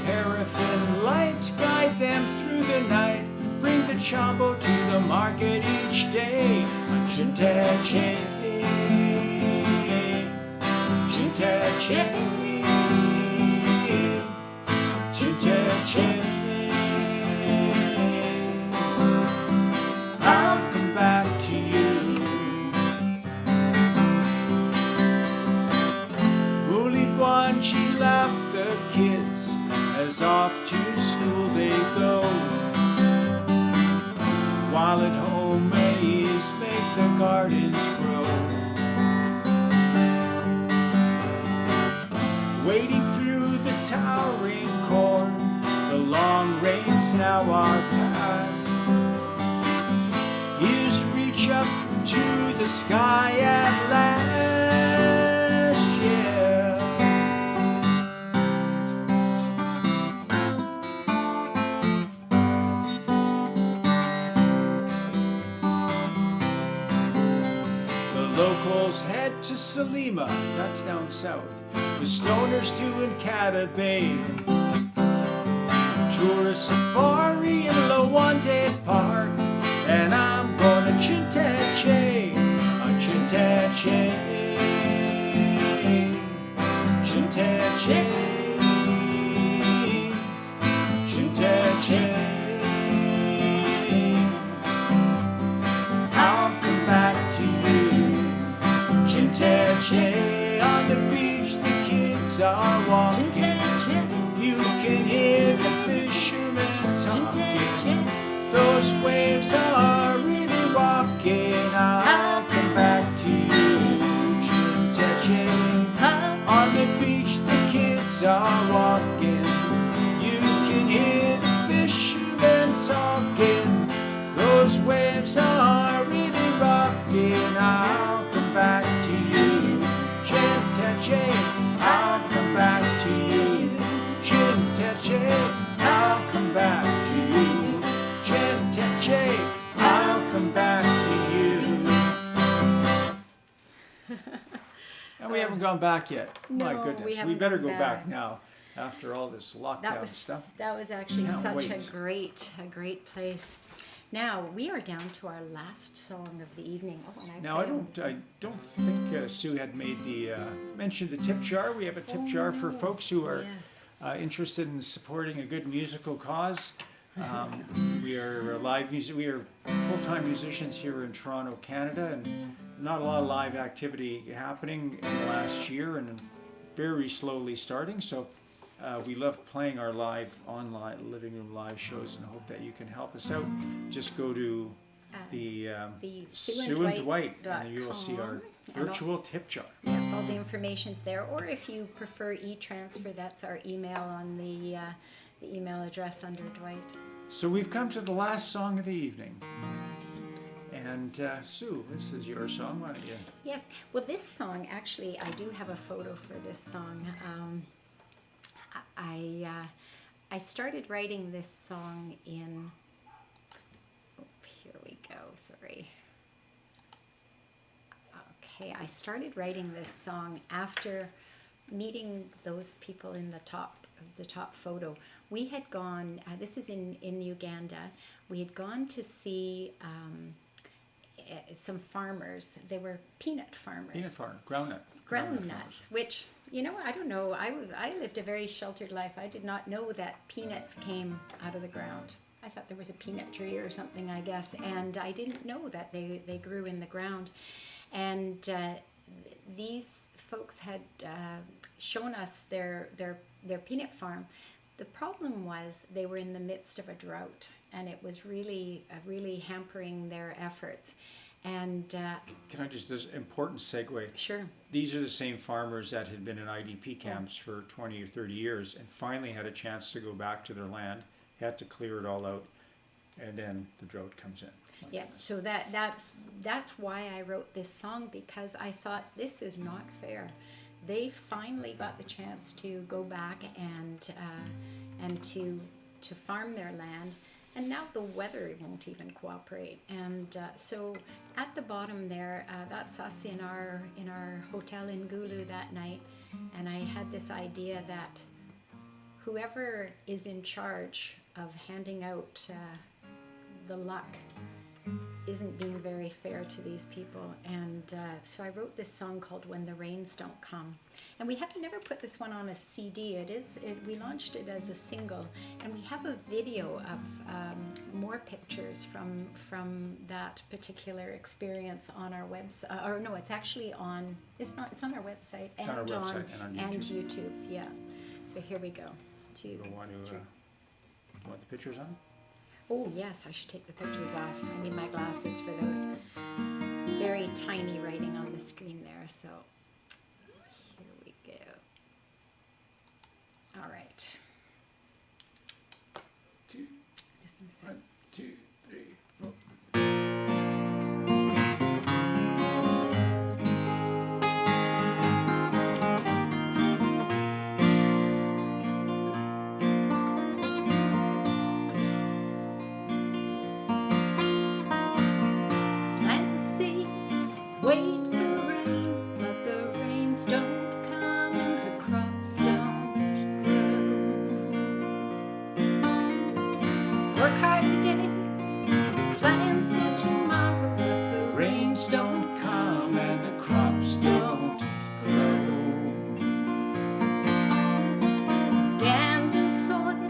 Paraffin lights guide them through the night, bring the chambo to the market each day. Chinteche. Chinteche. Chinteche. I'll come back to you. She left the kids as off to school they go, while at home maize make the gardens grow. Wading through the towering corn, the long rains now are past. Ears reach up to the sky at last, yeah. Head to Salima, that's down south. The stoners to Ikata Bay. Tourist safari in Lawande Park, and I'm going to Chinteche. Chinteche. Chinteche. Chinteche. I'll come back to you. Chinteche, on the beach the kids are walking. You can hear the fishermen talking. Those waves we haven't gone back yet. My No, goodness, we we haven't better gone go back back. now after all this lockdown stuff. That was actually Can't such wait. a great place. Now we are down to our last song of the evening. Oh, and Now I played on this don't think Sue had made the mentioned the tip jar. We have a tip jar for folks who are Yes. interested in supporting a good musical cause. We are we are full-time musicians here in Toronto, Canada, and not a lot of live activity happening in the last year, and very slowly starting. So we love playing our live online living room live shows, and hope that you can help us out. Just go to the Sue and Dwight, and you will see our virtual tip jar. Yes, all the information's there. Or if you prefer e-transfer, that's our email on the email address under Dwight. So we've come to the last song of the evening. And Sue, this is your song. Why don't you? Yes. Well, this song, actually, I do have a photo for this song. I started writing this song in. Oh, here we go. Sorry. Okay, I started writing this song after meeting those people in the top photo. We had gone. This is in Uganda. We had gone to see. Some farmers. They were peanut farmers. Peanut farm, groundnut. Ground nuts, which, I don't know. I lived a very sheltered life. I did not know that peanuts came out of the ground. I thought there was a peanut tree or something, I guess, and I didn't know that they grew in the ground. And these folks had shown us their peanut farm. The problem was they were in the midst of a drought, and it was really hampering their efforts. And Can I just, this important segue. sure. These are the same farmers that had been in IDP camps for 20 or 30 years and finally had a chance to go back to their land, had to clear it all out, and then the drought comes in. My Yeah, goodness. so that's why I wrote this song, because I thought this is not fair. They finally got the chance to go back and to farm their land, and now the weather won't even cooperate. And so at the bottom there, that's us in our hotel in Gulu that night, and I had this idea that whoever is in charge of handing out the luck isn't being very fair to these people. And so I wrote this song called When the Rains Don't Come. And we have never put this one on a CD. We launched it as a single, and we have a video of more pictures from that particular experience on our website. Or no, it's actually on, it's on our website, It's on our website and on YouTube. YouTube. Yeah. So here we go. Two, You want to, three. want the pictures on? Oh yes, I should take the pictures off. I need my glasses for those. Very tiny writing on the screen there, so here we go. All right. Two, Just gonna say- 1, 2, 3, 4. Plant the seeds, wait for the rain, but the rains don't come and the crops don't grow. Work hard today, plan for tomorrow, but the Rains don't come and the crops don't grow. Ugandan soil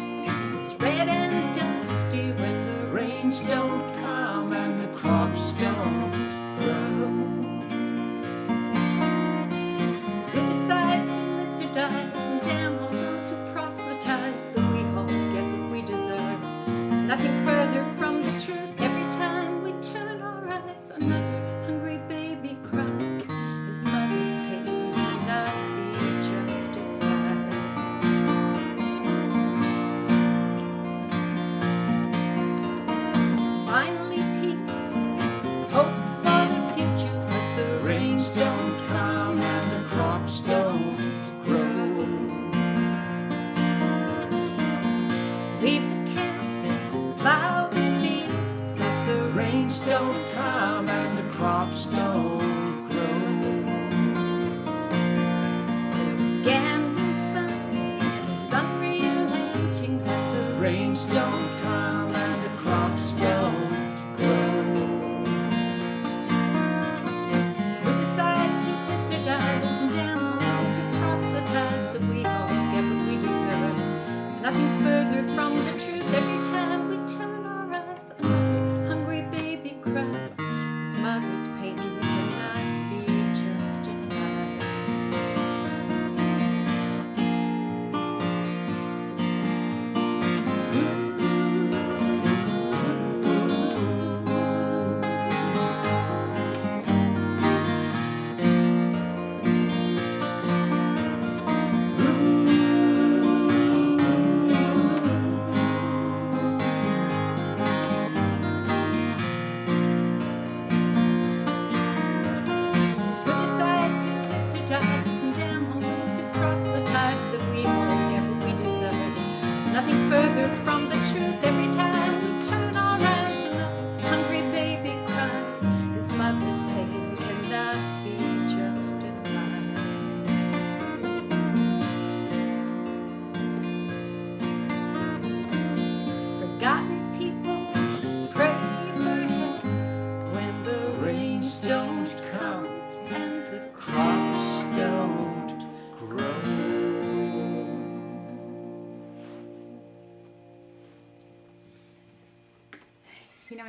is red and dusty when the Rains don't come and the crops don't grow. Who decides who lives or dies, and damn all those who proselytize that we all get what we deserve. There's nothing further from the truth. Every time we turn our eyes, another hungry baby cries. His mother's pain cannot be justified. Finally, peace, hope for the future, but the Rains don't come and the crops don't grow. leave the camps, plow the fields, but the Rains don't come and the crops don't grow.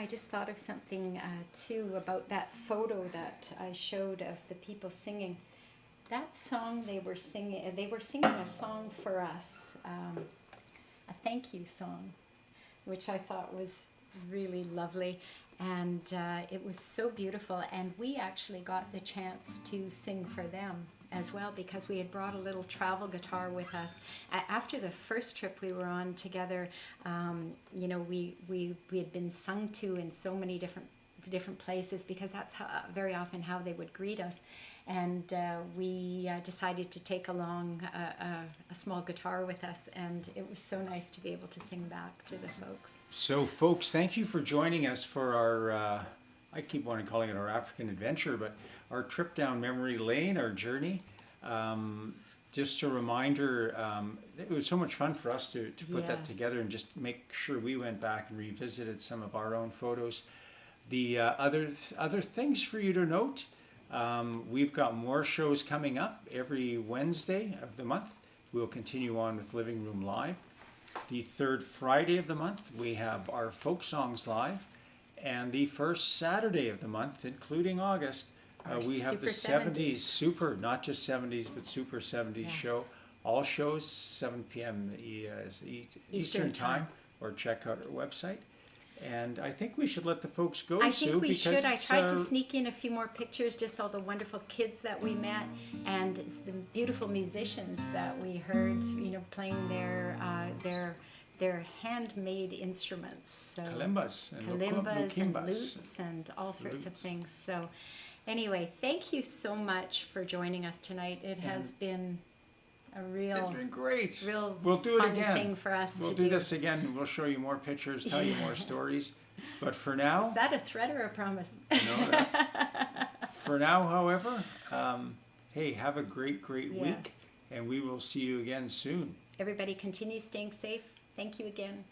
I just thought of something too about that photo that I showed of the people singing. That song they were singing a song for us, a thank you song, which I thought was really lovely. And it was so beautiful. And we actually got the chance to sing for them as well, because we had brought a little travel guitar with us. After the first trip we were on together, you know, we had been sung to in so many different places, because that's how, very often how they would greet us. And we decided to take along a small guitar with us, and it was so nice to be able to sing back to the folks. So, folks, thank you for joining us for our, I keep wanting calling it our African adventure, but our trip down memory lane, our journey. Just a reminder, it was so much fun for us to put that Yes. together and just make sure we went back and revisited some of our own photos. The other things for you to note, we've got more shows coming up every Wednesday of the month. We'll continue on with Livingroom Live. The third Friday of the month, we have our folk songs live. And the first Saturday of the month, including August, we have the Super 70s, super, not just 70s, but super 70s Yes. show. All shows 7 p.m. Eastern time, or check out our website. And I think we should let the folks go, I Sue, think we because should. I tried to it's, sneak in a few more pictures, just all the wonderful kids that we met, and it's the beautiful musicians that we heard, you know, playing their handmade instruments. So kalimbas and kalimbas and lukimbas. lutes and all sorts of Lutes. things. So anyway, thank you so much for joining us tonight. It has been a It's been great. real We'll do it fun again. thing for us We'll to do this again. We'll show you more pictures, tell you more stories. But for now, Is that a threat or a promise? no, that's, for now, however, hey, have a great Yes. week, and we will see you again soon. Everybody continue staying safe. Thank you again.